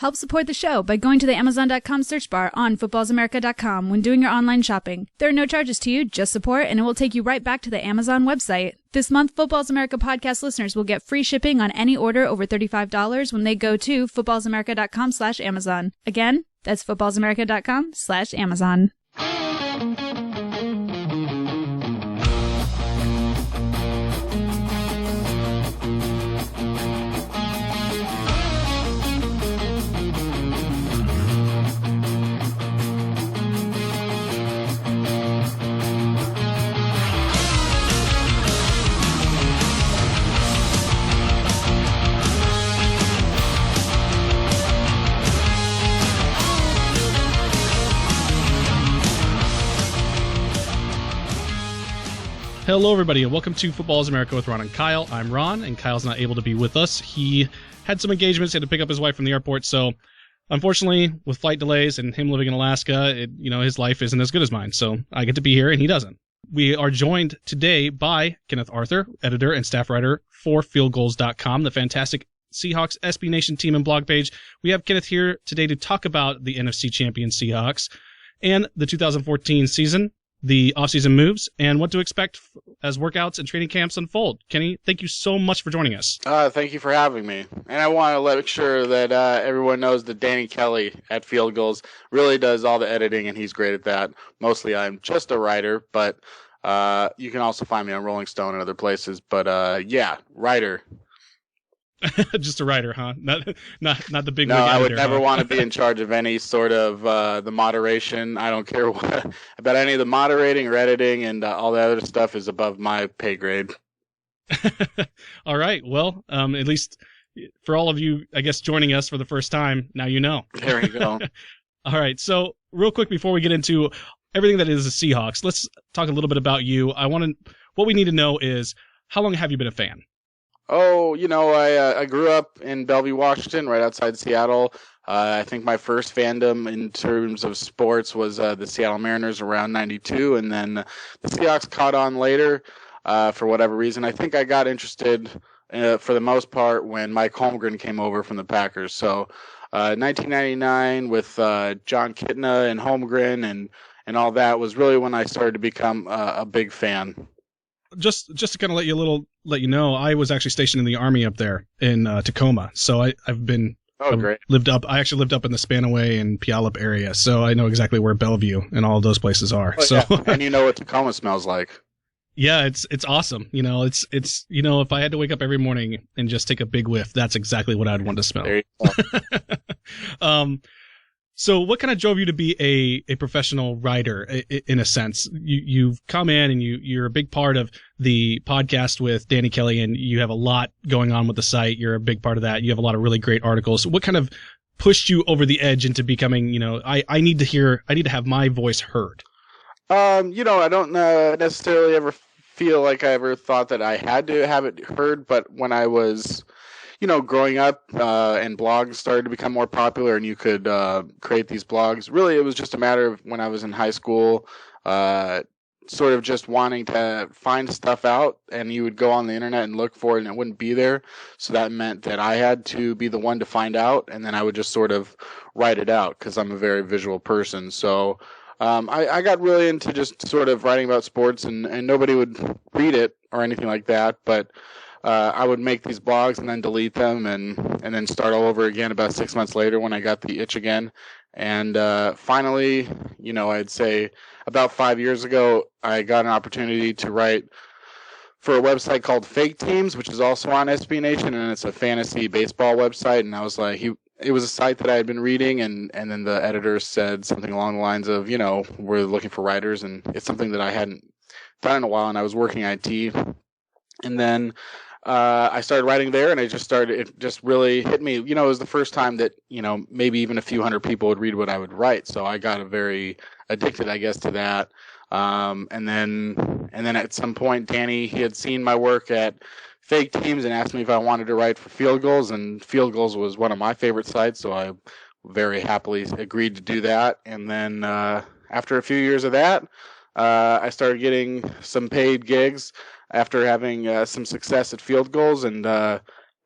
Help support the show by going to the Amazon.com search bar on footballsamerica.com when doing your online shopping. There are no charges to you, just support, and it will take you right back to the Amazon website. This month, Footballs America podcast listeners will get free shipping on any order over $35 when they go to footballsamerica.com/Amazon. Again, that's footballsamerica.com/Amazon. Hello, everybody, and welcome to Footballs America with Ron and Kyle. I'm Ron, and Kyle's not able to be with us. He had some engagements. He had to pick up his wife from the airport, so unfortunately, with flight delays and him living in Alaska, his life isn't as good as mine, so I get to be here, and he doesn't. We are joined today by Kenneth Arthur, editor and staff writer for FieldGulls.com, the fantastic Seahawks SB Nation team and blog page. We have Kenneth here today to talk about the NFC champion Seahawks and the 2014 season, the offseason moves, and what to expect as workouts and training camps unfold. Kenny, thank you so much for joining us. Thank you for having me. And I want to make sure that everyone knows that Danny Kelly at Field Gulls really does all the editing, and he's great at that. Mostly I'm just a writer, but you can also find me on Rolling Stone and other places. But writer. Just a writer, huh? Not the big. No, I would editor, never huh? want to be in charge of any sort of the moderation. I don't care about any of the moderating or editing, and all the other stuff is above my pay grade. All right. Well, at least for all of you, I guess, joining us for the first time, now you know. There you go. All right. So real quick before we get into everything that is the Seahawks, let's talk a little bit about you. What we need to know is, how long have you been a fan? Oh, I grew up in Bellevue, Washington, right outside Seattle. I think my first fandom in terms of sports was the Seattle Mariners around 92, and then the Seahawks caught on later for whatever reason. I think I got interested for the most part when Mike Holmgren came over from the Packers. So 1999 with John Kitna and Holmgren and all that was really when I started to become a big fan. Just to kind of let you know, I was actually stationed in the Army up there in Tacoma, so I've been great. I actually lived up in the Spanaway and Puyallup area, so I know exactly where Bellevue and all of those places are. Oh, yeah. And you know what Tacoma smells like. Yeah, it's awesome. It's if I had to wake up every morning and just take a big whiff, that's exactly what I'd want to smell. There you go. So what kind of drove you to be a professional writer in a sense? You've come in and you're a big part of the podcast with Danny Kelly, and you have a lot going on with the site. You're a big part of that. You have a lot of really great articles. What kind of pushed you over the edge into becoming, I need to have my voice heard? I don't necessarily ever feel like I ever thought that I had to have it heard, but when I was growing up and blogs started to become more popular and you could create these blogs, really it was just a matter of when I was in high school, sort of just wanting to find stuff out, and you would go on the internet and look for it and it wouldn't be there. So that meant that I had to be the one to find out, and then I would just sort of write it out because I'm a very visual person. So I got really into just sort of writing about sports, and nobody would read it or anything like that, but I would make these blogs and then delete them and then start all over again about 6 months later when I got the itch again. And finally, I'd say about 5 years ago, I got an opportunity to write for a website called Fake Teams, which is also on SB Nation, and it's a fantasy baseball website. And I was like, it was a site that I had been reading, and then the editor said something along the lines of, we're looking for writers, and it's something that I hadn't done in a while, and I was working IT. And then I started writing there, and it just really hit me. It was the first time that, maybe even a few hundred people would read what I would write. So I got very addicted, I guess, to that. And then at some point, Danny, he had seen my work at Fake Teams and asked me if I wanted to write for Field Gulls, and Field Gulls was one of my favorite sites, so I very happily agreed to do that. And then after a few years of that, I started getting some paid gigs after having some success at Field Gulls, and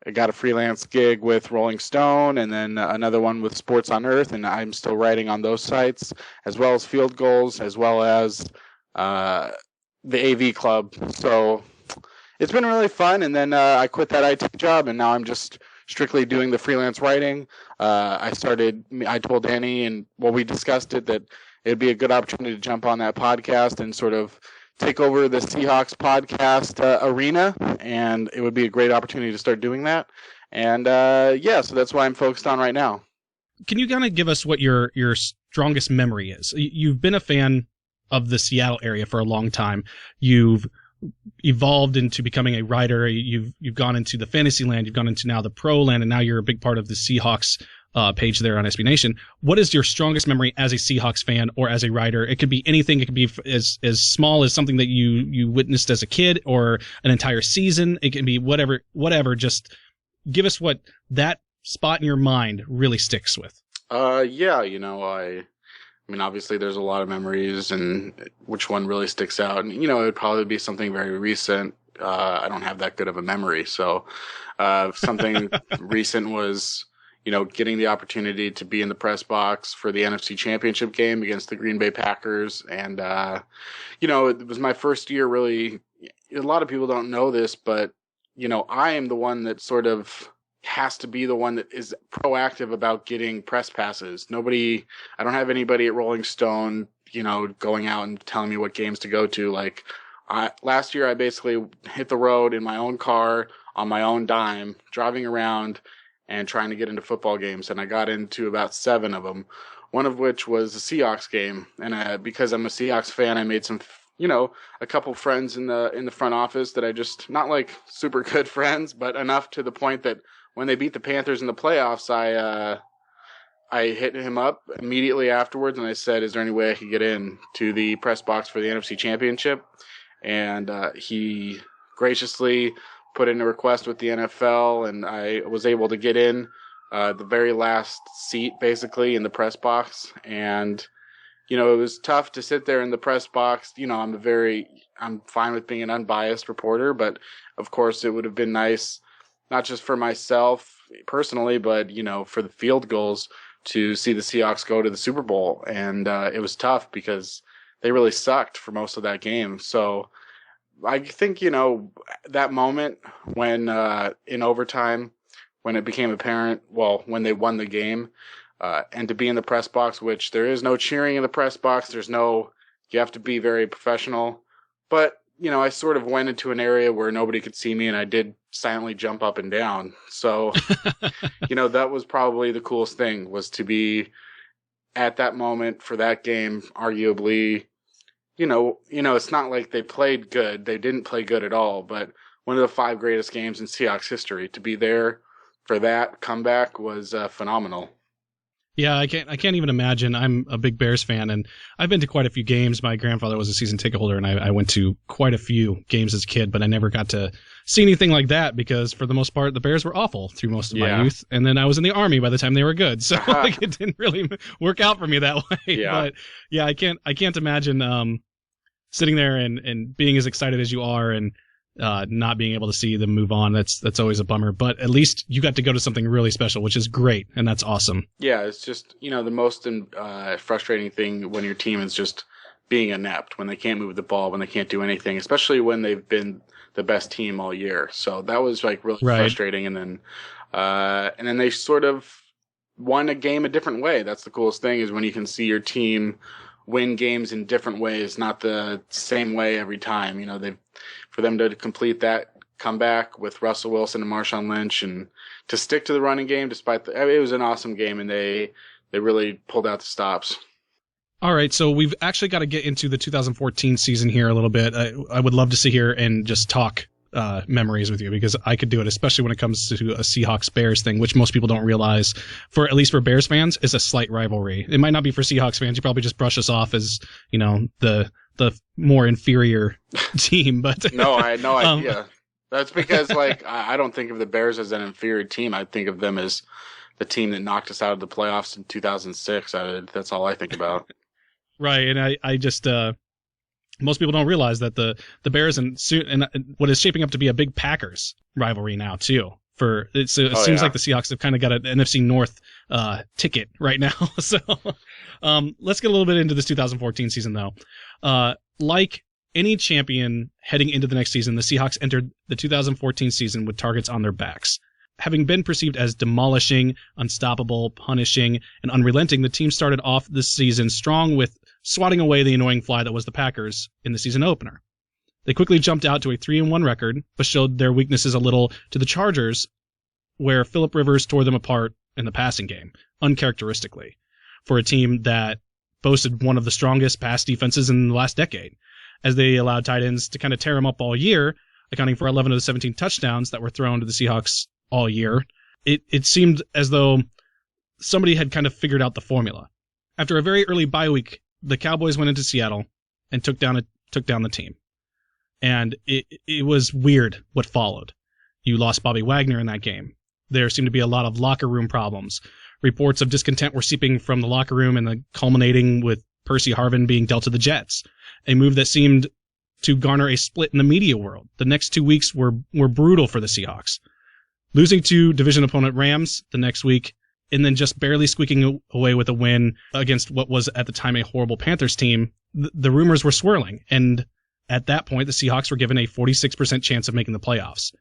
I got a freelance gig with Rolling Stone, and then another one with Sports on Earth, and I'm still writing on those sites, as well as Field Gulls, as well as the AV Club. So it's been really fun, and then I quit that IT job, and now I'm just strictly doing the freelance writing. I told Danny, and we discussed it, that it'd be a good opportunity to jump on that podcast and sort of take over the Seahawks podcast arena, and it would be a great opportunity to start doing that. And so that's what I'm focused on right now. Can you kind of give us what your strongest memory is? You've been a fan of the Seattle area for a long time. You've evolved into becoming a writer. You've gone into the fantasy land. You've gone into now the pro land, and now you're a big part of the Seahawks page there on SB Nation. What is your strongest memory as a Seahawks fan or as a writer? It could be anything. It could be as small as something that you witnessed as a kid, or an entire season. It can be whatever. Just give us what that spot in your mind really sticks with. I mean, obviously there's a lot of memories, and which one really sticks out? And, it would probably be something very recent. I don't have that good of a memory. So, something recent was, getting the opportunity to be in the press box for the NFC Championship game against the Green Bay Packers. And, it was my first year really. A lot of people don't know this, but, I am the one that sort of has to be the one that is proactive about getting press passes. I don't have anybody at Rolling Stone, going out and telling me what games to go to. Like, last year I basically hit the road in my own car on my own dime, driving around and trying to get into football games. And I got into about 7 of them, one of which was the Seahawks game. And because I'm a Seahawks fan, I made some, a couple friends in the front office that I just, not like super good friends, but enough to the point that when they beat the Panthers in the playoffs, I hit him up immediately afterwards, and I said, is there any way I could get in to the press box for the NFC Championship? And he graciously put in a request with the NFL, and I was able to get in the very last seat, basically, in the press box. And, it was tough to sit there in the press box. I'm fine with being an unbiased reporter, but, of course, it would have been nice, not just for myself personally, but, for the Field Gulls to see the Seahawks go to the Super Bowl. And it was tough because they really sucked for most of that game. So I think, that moment when in overtime, when it became apparent, when they won the game, and to be in the press box, which there is no cheering in the press box. You have to be very professional. But, I sort of went into an area where nobody could see me, and I did silently jump up and down. So, that was probably the coolest thing, was to be at that moment for that game. Arguably, it's not like they played good. They didn't play good at all, but one of the 5 greatest games in Seahawks history. To be there for that comeback was phenomenal. Yeah, I can't even imagine. I'm a big Bears fan, and I've been to quite a few games. My grandfather was a season ticket holder, and I went to quite a few games as a kid, but I never got to see anything like that because, for the most part, the Bears were awful through most of my youth. And then I was in the Army by the time they were good, so it didn't really work out for me that way. Yeah. But yeah, I can't imagine sitting there and being as excited as you are and not being able to see them move on. That's always a bummer, but at least you got to go to something really special, which is great, and that's awesome. Yeah, it's just, the most frustrating thing when your team is just being inept, when they can't move the ball, when they can't do anything, especially when they've been the best team all year. So that was like really frustrating, and then they sort of won a game a different way. That's the coolest thing, is when you can see your team win games in different ways, not the same way every time. For them to complete that comeback with Russell Wilson and Marshawn Lynch, and to stick to the running game despite it was an awesome game, and they really pulled out the stops. All right, so we've actually got to get into the 2014 season here a little bit. I would love to sit here and just talk memories with you, because I could do it, especially when it comes to a Seahawks-Bears thing, which most people don't realize, at least for Bears fans, is a slight rivalry. It might not be for Seahawks fans. You probably just brush us off as, the more inferior team, but no, I had no idea. That's because, I don't think of the Bears as an inferior team. I think of them as the team that knocked us out of the playoffs in 2006. That's all I think about. Right, and I just most people don't realize that the Bears and what is shaping up to be a big Packers rivalry now too it seems like the Seahawks have kind of got an NFC North ticket right now. So let's get a little bit into this 2014 season, though. Like any champion heading into the next season, the Seahawks entered the 2014 season with targets on their backs. Having been perceived as demolishing, unstoppable, punishing, and unrelenting, the team started off this season strong with swatting away the annoying fly that was the Packers in the season opener. They quickly jumped out to a 3-1 record, but showed their weaknesses a little to the Chargers, where Phillip Rivers tore them apart in the passing game, uncharacteristically, for a team that boasted one of the strongest pass defenses in the last decade, as they allowed tight ends to kind of tear them up all year, accounting for 11 of the 17 touchdowns that were thrown to the Seahawks all year. It seemed as though somebody had kind of figured out the formula. After a very early bye week, the Cowboys went into Seattle and took down the team. And it was weird what followed. You lost Bobby Wagner in that game. There seemed to be a lot of locker room problems. Reports of discontent were seeping from the locker room, and culminating with Percy Harvin being dealt to the Jets, a move that seemed to garner a split in the media world. The next 2 weeks were brutal for the Seahawks. Losing to division opponent Rams the next week, and then just barely squeaking away with a win against what was at the time a horrible Panthers team, the rumors were swirling, and at that point the Seahawks were given a 46% chance of making the playoffs.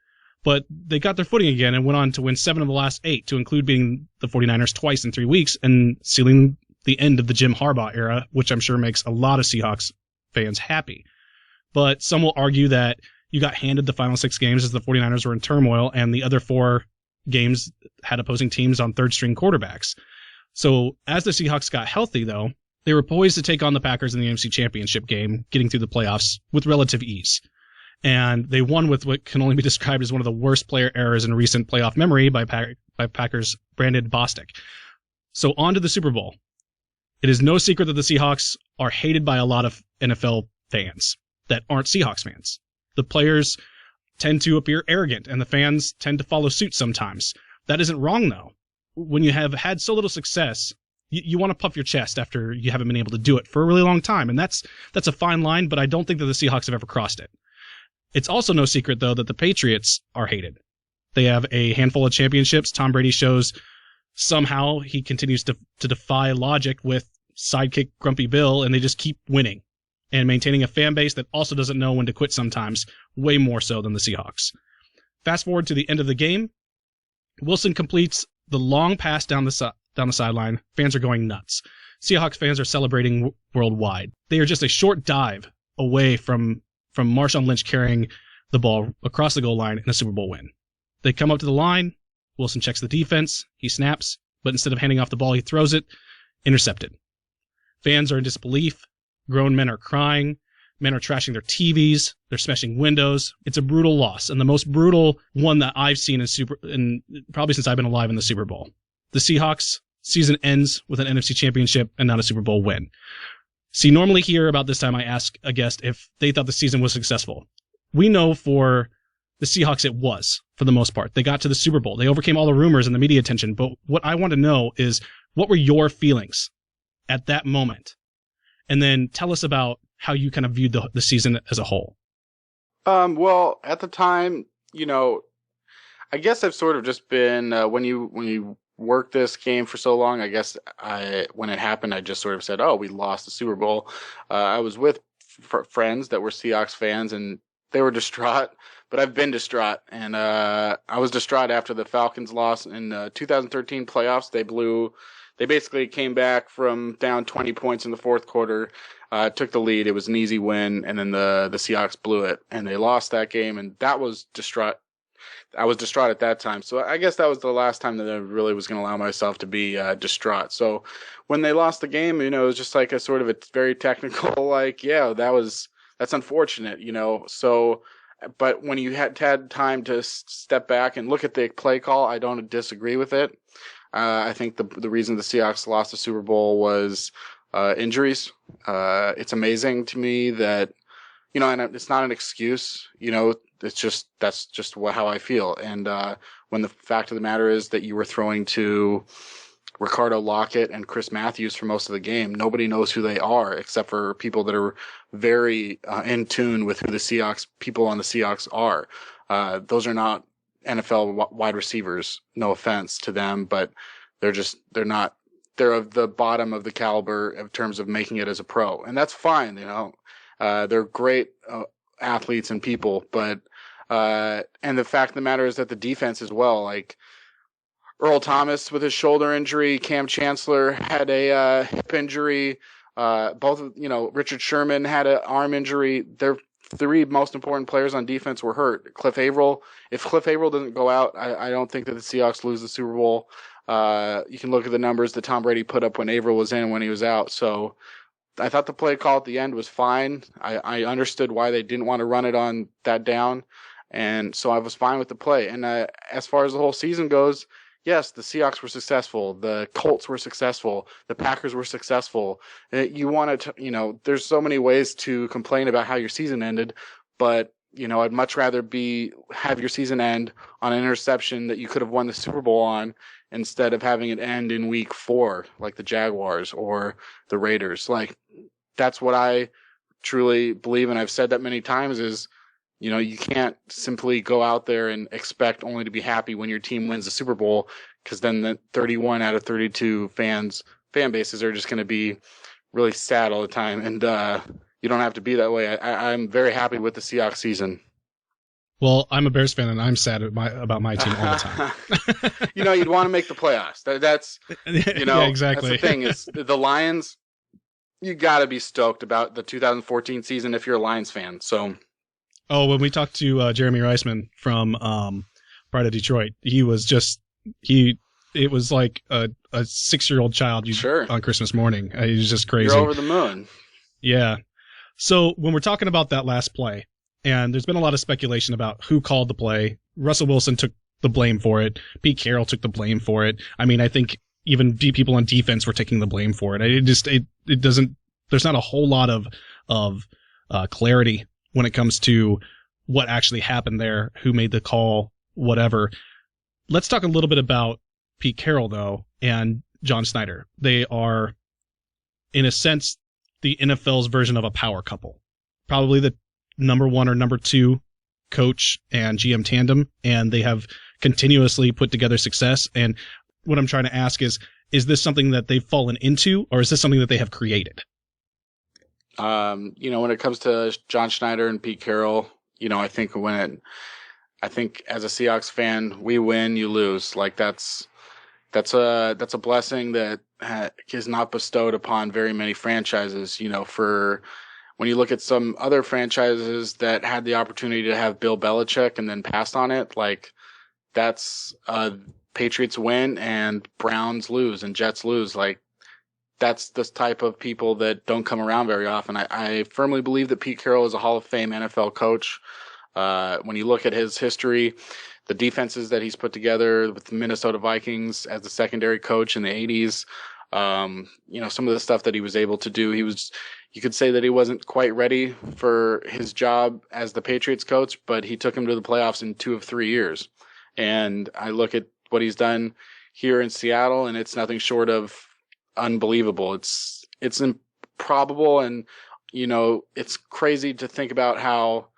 But they got their footing again and went on to win 7 of the last 8, to include beating the 49ers twice in 3 weeks and sealing the end of the Jim Harbaugh era, which I'm sure makes a lot of Seahawks fans happy. But some will argue that you got handed the final 6 games as the 49ers were in turmoil, and the other 4 games had opposing teams on third-string quarterbacks. So as the Seahawks got healthy, though, they were poised to take on the Packers in the NFC Championship game, getting through the playoffs with relative ease. And they won with what can only be described as one of the worst player errors in recent playoff memory by Packers Brandon Bostic. So on to the Super Bowl. It is no secret that the Seahawks are hated by a lot of NFL fans that aren't Seahawks fans. The players tend to appear arrogant, and the fans tend to follow suit sometimes. That isn't wrong, though. When you have had so little success, you want to puff your chest after you haven't been able to do it for a really long time, and that's a fine line, but I don't think that the Seahawks have ever crossed it. It's also no secret, though, that the Patriots are hated. They have a handful of championships. Tom Brady shows somehow he continues to defy logic with sidekick Grumpy Bill, and they just keep winning and maintaining a fan base that also doesn't know when to quit sometimes, way more so than the Seahawks. Fast forward to the end of the game. Wilson completes the long pass down the sideline. Fans are going nuts. Seahawks fans are celebrating worldwide. They are just a short dive away from Marshawn Lynch carrying the ball across the goal line in a Super Bowl win. They come up to the line. Wilson checks the defense. He snaps, but instead of handing off the ball, he throws it. Intercepted. Fans are in disbelief. Grown men are crying. Men are trashing their TVs. They're smashing windows. It's a brutal loss, and the most brutal one that I've seen in probably since I've been alive in the Super Bowl. The Seahawks season ends with an NFC Championship and not a Super Bowl win. See, normally here about this time I ask a guest if they thought the season was successful. We know for the Seahawks it was, for the most part. They got to the Super Bowl. They overcame all the rumors and the media attention. But what I want to know is, what were your feelings at that moment? And then tell us about how you kind of viewed the season as a whole. Well, at the time, I guess I've sort of just been, when you work this game for so long, I guess when it happened, I just sort of said, oh, we lost the Super Bowl. I was with friends that were Seahawks fans, and they were distraught, but I've been distraught. And I was distraught after the Falcons loss in 2013 playoffs. They basically came back from down 20 points in the fourth quarter, took the lead. It was an easy win, and then the Seahawks blew it, and they lost that game, and that was distraught. I was distraught at that time. So I guess that was the last time that I really was going to allow myself to be distraught. So when they lost the game, it was just like a sort of a very technical, that's unfortunate, So, but when you had time to step back and look at the play call, I don't disagree with it. I think the reason the Seahawks lost the Super Bowl was injuries. It's amazing to me that, and it's not an excuse, that's just how I feel. And when the fact of the matter is that you were throwing to Ricardo Lockett and Chris Matthews for most of the game, nobody knows who they are except for people that are very in tune with who the people on the Seahawks are. Those are not NFL wide receivers. No offense to them, but they're of the bottom of the caliber in terms of making it as a pro. And that's fine, they're great athletes and people, but and the fact of the matter is that the defense as well, like Earl Thomas with his shoulder injury, Cam Chancellor had a hip injury, Richard Sherman had an arm injury. Their three most important players on defense were hurt. If Cliff Averill doesn't go out, I don't think that the Seahawks lose the Super Bowl. You can look at the numbers that Tom Brady put up when Averill was in and when he was out. So I thought the play call at the end was fine. I understood why they didn't want to run it on that down. And so I was fine with the play. And as far as the whole season goes, yes, the Seahawks were successful. The Colts were successful. The Packers were successful. You want to, there's so many ways to complain about how your season ended, but I'd much rather have your season end on an interception that you could have won the Super Bowl on instead of having it end in week 4, like the Jaguars or the Raiders. Like, that's what I truly believe, and I've said that many times, is you can't simply go out there and expect only to be happy when your team wins the Super Bowl, because then the 31 out of 32 fan bases are just going to be really sad all the time. And you don't have to be that way. I'm very happy with the Seahawks season. Well, I'm a Bears fan, and I'm sad about my team all the time. You'd want to make the playoffs. That's yeah, exactly. That's the thing is the Lions. You got to be stoked about the 2014 season if you're a Lions fan. So. Oh, when we talked to Jeremy Reisman from Pride of Detroit, it was like a 6-year-old child on Christmas morning. It was just crazy. You're over the moon. Yeah. So when we're talking about that last play, and there's been a lot of speculation about who called the play. Russell Wilson took the blame for it. Pete Carroll took the blame for it. I mean, I think even people on defense were taking the blame for it. It doesn't. There's not a whole lot of clarity when it comes to what actually happened there, who made the call, whatever. Let's talk a little bit about Pete Carroll, though, and John Schneider. They are, in a sense, the NFL's version of a power couple. Probably the number 1 or number 2 coach and GM tandem, and they have continuously put together success. And what I'm trying to ask is this something that they've fallen into, or is this something that they have created? When it comes to John Schneider and Pete Carroll, I think as a Seahawks fan, we win, you lose. Like that's a blessing that is not bestowed upon very many franchises. For when you look at some other franchises that had the opportunity to have Bill Belichick and then passed on it, like that's Patriots win and Browns lose and Jets lose. Like that's the type of people that don't come around very often. I firmly believe that Pete Carroll is a Hall of Fame NFL coach. When you look at his history, the defenses that he's put together with the Minnesota Vikings as the secondary coach in the 80s, some of the stuff that he was able to do, you could say that he wasn't quite ready for his job as the Patriots coach, but he took him to the playoffs in 2 of 3 years. And I look at what he's done here in Seattle, and it's nothing short of unbelievable. It's improbable, and it's crazy to think about how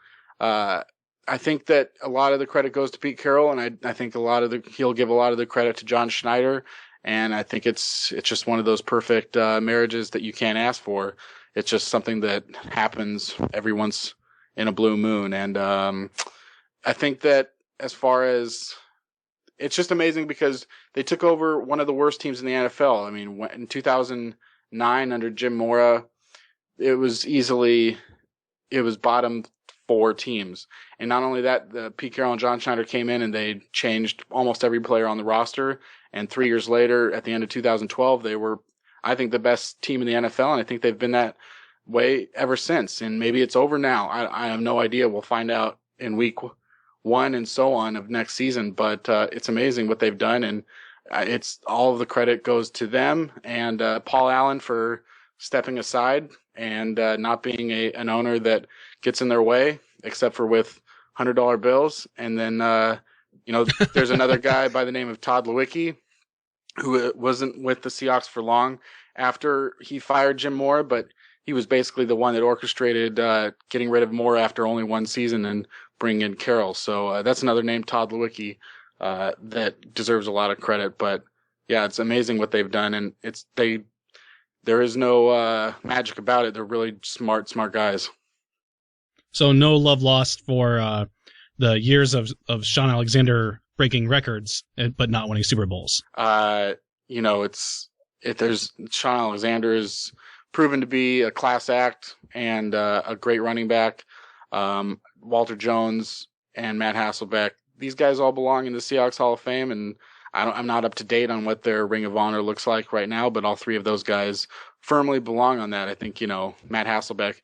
I think that a lot of the credit goes to Pete Carroll, and I think he'll give a lot of the credit to John Schneider, and I think it's just one of those perfect marriages that you can't ask for. It's just something that happens every once in a blue moon, and I think that as far as it's just amazing because they took over one of the worst teams in the NFL. I mean, in 2009 under Jim Mora, it was bottom 4 teams. And not only that, Pete Carroll and John Schneider came in and they changed almost every player on the roster. And 3 years later, at the end of 2012, they were, I think, the best team in the NFL. And I think they've been that way ever since. And maybe it's over now. I have no idea. We'll find out in week 1 and so on of next season. But it's amazing what they've done. And it's all of the credit goes to them and Paul Allen for stepping aside and not being an owner that gets in their way, except for with $100 bills. And then, there's another guy by the name of Todd Lewicki who wasn't with the Seahawks for long after he fired Jim Mora, but he was basically the one that orchestrated getting rid of Mora after only 1 season and bring in Carroll. So that's another name, Todd Lewicki, that deserves a lot of credit. But yeah, it's amazing what they've done, and there is no magic about it. They're really smart guys. So no love lost for the years of Sean Alexander breaking records, but not winning Super Bowls. There's Sean Alexander is proven to be a class act and a great running back. Walter Jones and Matt Hasselbeck, these guys all belong in the Seahawks Hall of Fame, and I'm not up to date on what their Ring of Honor looks like right now, but all three of those guys firmly belong on that. I think, Matt Hasselbeck,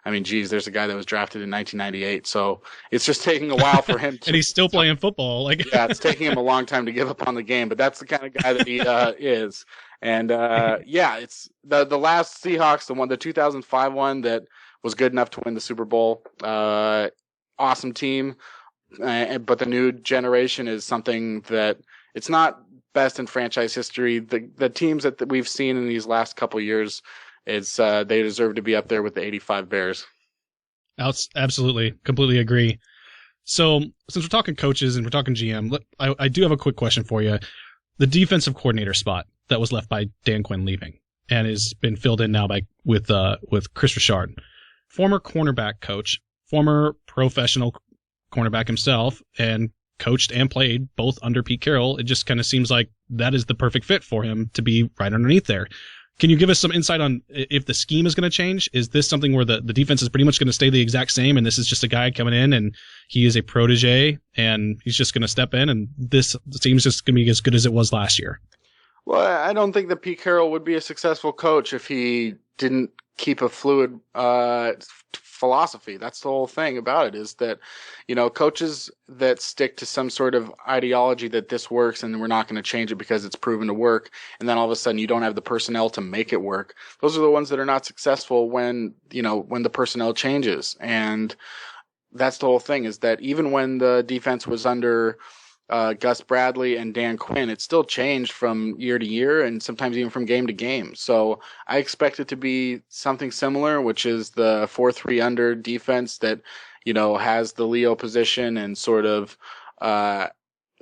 there's a guy that was drafted in 1998, so it's just taking a while for him to... And he's still playing football. Yeah, it's taking him a long time to give up on the game, but that's the kind of guy that he is. And it's the last Seahawks, the 2005 one that was good enough to win the Super Bowl. Awesome team, but the new generation is something that it's not best in franchise history. The teams that we've seen in these last couple of years, they deserve to be up there with the '85 Bears. Absolutely, completely agree. So since we're talking coaches and we're talking GM, I do have a quick question for you. The defensive coordinator spot that was left by Dan Quinn leaving and has been filled in now with Chris Richard, former cornerback coach, former professional cornerback himself, and coached and played both under Pete Carroll. It just kind of seems like that is the perfect fit for him to be right underneath there. Can you give us some insight on if the scheme is going to change? Is this something where the defense is pretty much going to stay the exact same, and this is just a guy coming in and he is a protege and he's just going to step in, and this team's just going to be as good as it was last year? Well, I don't think that Pete Carroll would be a successful coach if he didn't keep a fluid philosophy. That's the whole thing about it, is that, coaches that stick to some sort of ideology that this works and we're not going to change it because it's proven to work, and then all of a sudden you don't have the personnel to make it work. Those are the ones that are not successful when the personnel changes. And that's the whole thing, is that even when the defense was under Gus Bradley and Dan Quinn, it still changed from year to year and sometimes even from game to game. So I expect it to be something similar, which is the 4-3 under defense that, has the Leo position and sort of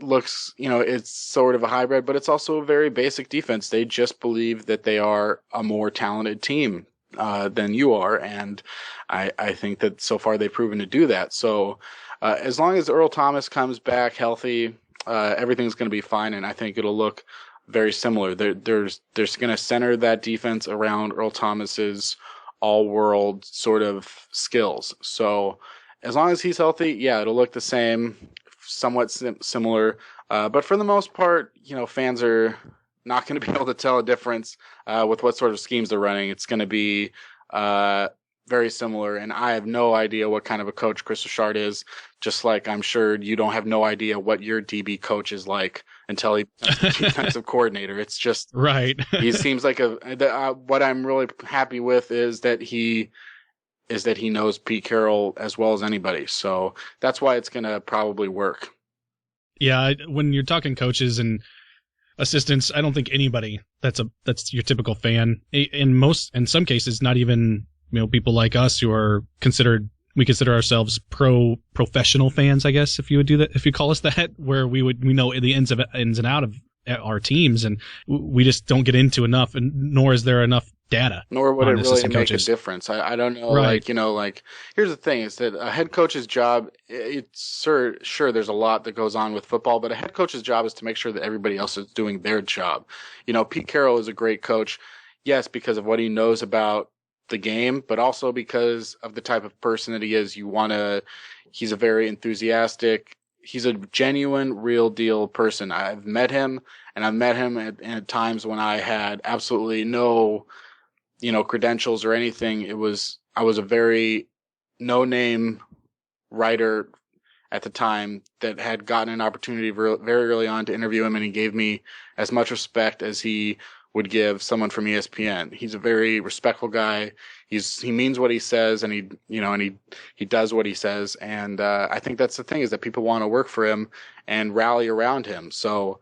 looks, it's sort of a hybrid, but it's also a very basic defense. They just believe that they are a more talented team than you are. And I think that so far they've proven to do that. So as long as Earl Thomas comes back healthy, everything's going to be fine, and I think it'll look very similar. They're going to center that defense around Earl Thomas's all-world sort of skills. So as long as he's healthy, yeah, it'll look the same, somewhat similar. But for the most part, fans are not going to be able to tell a difference with what sort of schemes they're running. It's going to be very similar, and I have no idea what kind of a coach Chris Richard is, just like I'm sure you don't have no idea what your DB coach is like until he becomes a defensive coordinator. It's just right. He seems like what I'm really happy with is that he knows Pete Carroll as well as anybody. So that's why it's going to probably work. Yeah, when you're talking coaches and assistants, I don't think anybody that's your typical fan. In some cases, not even people like us who are we consider ourselves professional fans, I guess, if you would do that, if you call us that, where we know the ins and out of our teams, and we just don't get into enough, and nor is there enough data. Nor would it really make a difference. I don't know. Right. Here's the thing, is that a head coach's job, it's sure there's a lot that goes on with football, but a head coach's job is to make sure that everybody else is doing their job. Pete Carroll is a great coach, yes, because of what he knows about the game, but also because of the type of person that he is. He's a very enthusiastic, he's a genuine, real deal person. I've met him, and I've met him at times when I had absolutely no, credentials or anything. I was a very no-name writer at the time that had gotten an opportunity very early on to interview him, and he gave me as much respect as he would give someone from ESPN. He's a very respectful guy. He means what he says, and he does what he says. And I think that's the thing, is that people want to work for him and rally around him. So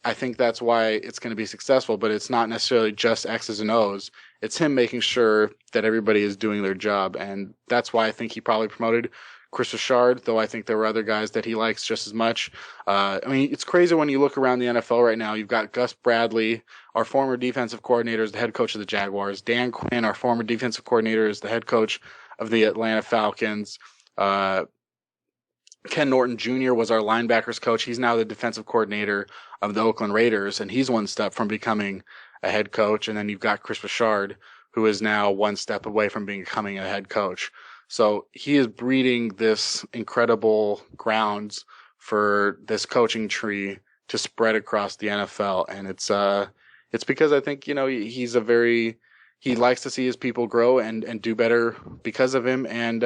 I think that's why it's going to be successful, but it's not necessarily just X's and O's. It's him making sure that everybody is doing their job. And that's why I think he probably promoted Chris Richard, though I think there were other guys that he likes just as much. I mean, it's crazy when you look around the NFL right now. You've got Gus Bradley, our former defensive coordinator, is the head coach of the Jaguars. Dan Quinn, our former defensive coordinator, is the head coach of the Atlanta Falcons. Ken Norton Jr. was our linebackers coach. He's now the defensive coordinator of the Oakland Raiders, and he's one step from becoming a head coach. And then you've got Chris Richard, who is now one step away from becoming a head coach. So he is breeding this incredible grounds for this coaching tree to spread across the NFL. And it's because I think, you know, he likes to see his people grow and do better because of him and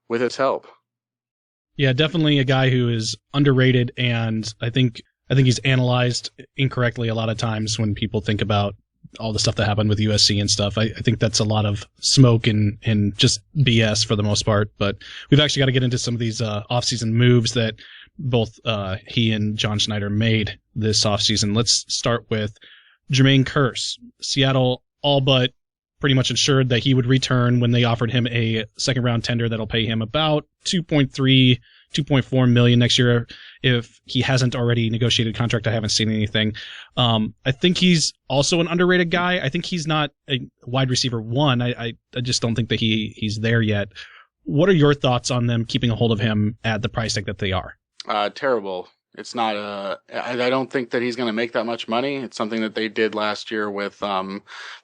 with his help. Yeah, definitely a guy who is underrated, and I think he's analyzed incorrectly a lot of times when people think about all the stuff that happened with USC and stuff. I think that's a lot of smoke and just BS for the most part. But we've actually got to get into some of these offseason moves that both he and John Schneider made this offseason. Let's start with Jermaine Kearse. Seattle all but pretty much ensured that he would return when they offered him a second round tender that'll pay him about $2.4 million next year if he hasn't already negotiated a contract. I haven't seen anything. I think he's also an underrated guy. I think he's not a wide receiver one. I just don't think that he's there yet. What are your thoughts on them keeping a hold of him at the price tag that they are? Terrible. It's not I don't think that he's going to make that much money. It's something that they did last year with the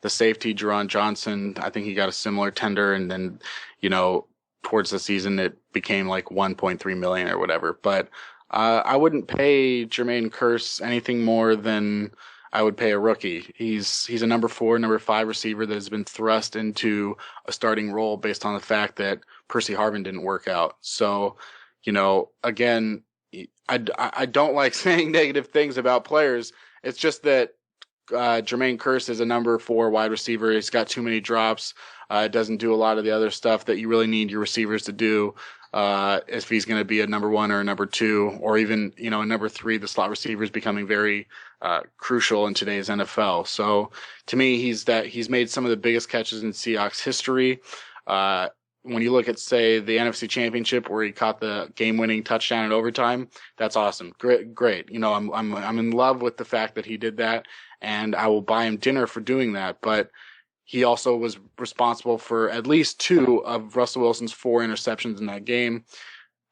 safety, Jerron Johnson. I think he got a similar tender, and then, you know, towards the season it became like 1.3 million or whatever. But I wouldn't pay Jermaine Kearse anything more than I would pay a rookie. He's a number 4, number 5 receiver that has been thrust into a starting role based on the fact that Percy Harvin didn't work out. So, you know, again, I don't like saying negative things about players. It's just that Jermaine Kearse is a number 4 wide receiver. He's got too many drops. Doesn't do a lot of the other stuff that you really need your receivers to do. If he's going to be a number 1 or a number 2, or even, you know, a number 3, the slot receiver is becoming very crucial in today's NFL. So to me, he's made some of the biggest catches in Seahawks history. When you look at, say, the NFC Championship where he caught the game-winning touchdown in overtime, that's awesome. Great. You know, I'm in love with the fact that he did that, and I will buy him dinner for doing that. But he also was responsible for at least 2 of Russell Wilson's 4 interceptions in that game.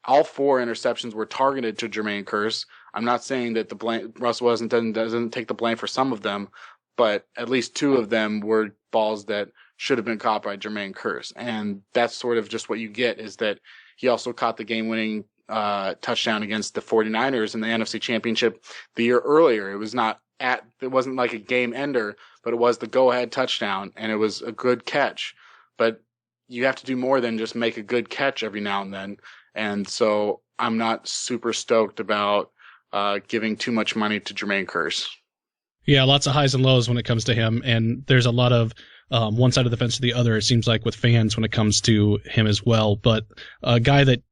All 4 interceptions were targeted to Jermaine Kearse. I'm not saying that Russell Wilson doesn't take the blame for some of them, but at least 2 of them were balls that should have been caught by Jermaine Kearse. And that's sort of just what you get, is that he also caught the game-winning touchdown against the 49ers in the NFC Championship the year earlier. It wasn't like a game ender, but it was the go-ahead touchdown, and it was a good catch. But you have to do more than just make a good catch every now and then. And so I'm not super stoked about giving too much money to Jermaine Kearse. Yeah, lots of highs and lows when it comes to him, and there's a lot of one side of the fence to the other, it seems like, with fans when it comes to him as well. But a guy that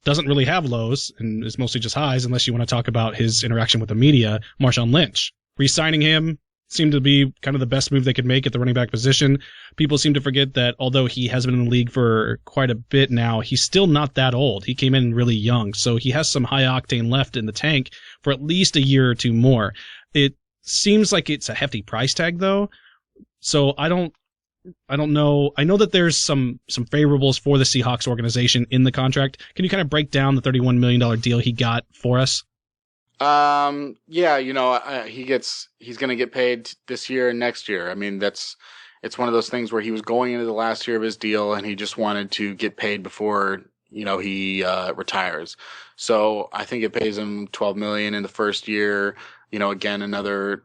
doesn't really have lows and is mostly just highs, unless you want to talk about his interaction with the media, Marshawn Lynch. Re-signing him seemed to be kind of the best move they could make at the running back position. People seem to forget that although he has been in the league for quite a bit now, he's still not that old. He came in really young, so he has some high octane left in the tank for at least a year or 2 more. It seems like it's a hefty price tag, though, so I don't know. I know that there's some favorables for the Seahawks organization in the contract. Can you kind of break down the $31 million deal he got for us? Yeah, you know, he's going to get paid this year and next year. I mean, it's one of those things where he was going into the last year of his deal and he just wanted to get paid before, you know, he retires. So I think it pays him $12 million in the first year. You know, again, another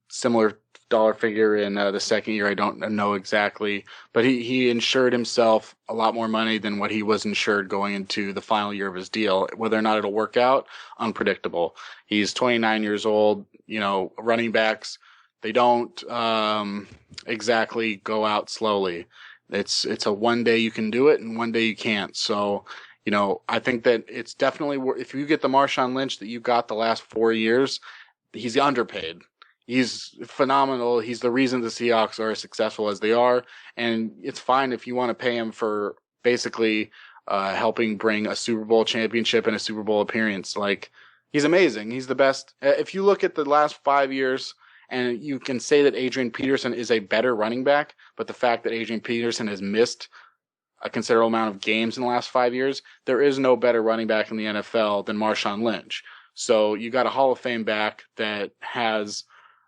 similar dollar figure in the second year. I don't know exactly, but he insured himself a lot more money than what he was insured going into the final year of his deal. Whether or not it'll work out, unpredictable. He's 29 years old. You know, running backs, they don't exactly go out slowly. It's a one day you can do it and one day you can't. So, you know, I think that it's definitely, if you get the Marshawn Lynch that you got the last 4 years, he's underpaid. He's phenomenal. He's the reason the Seahawks are as successful as they are. And it's fine if you want to pay him for basically helping bring a Super Bowl championship and a Super Bowl appearance. Like, he's amazing. He's the best. If you look at the last 5 years, and you can say that Adrian Peterson is a better running back, but the fact that Adrian Peterson has missed a considerable amount of games in the last 5 years, there is no better running back in the NFL than Marshawn Lynch. So you got a Hall of Fame back that has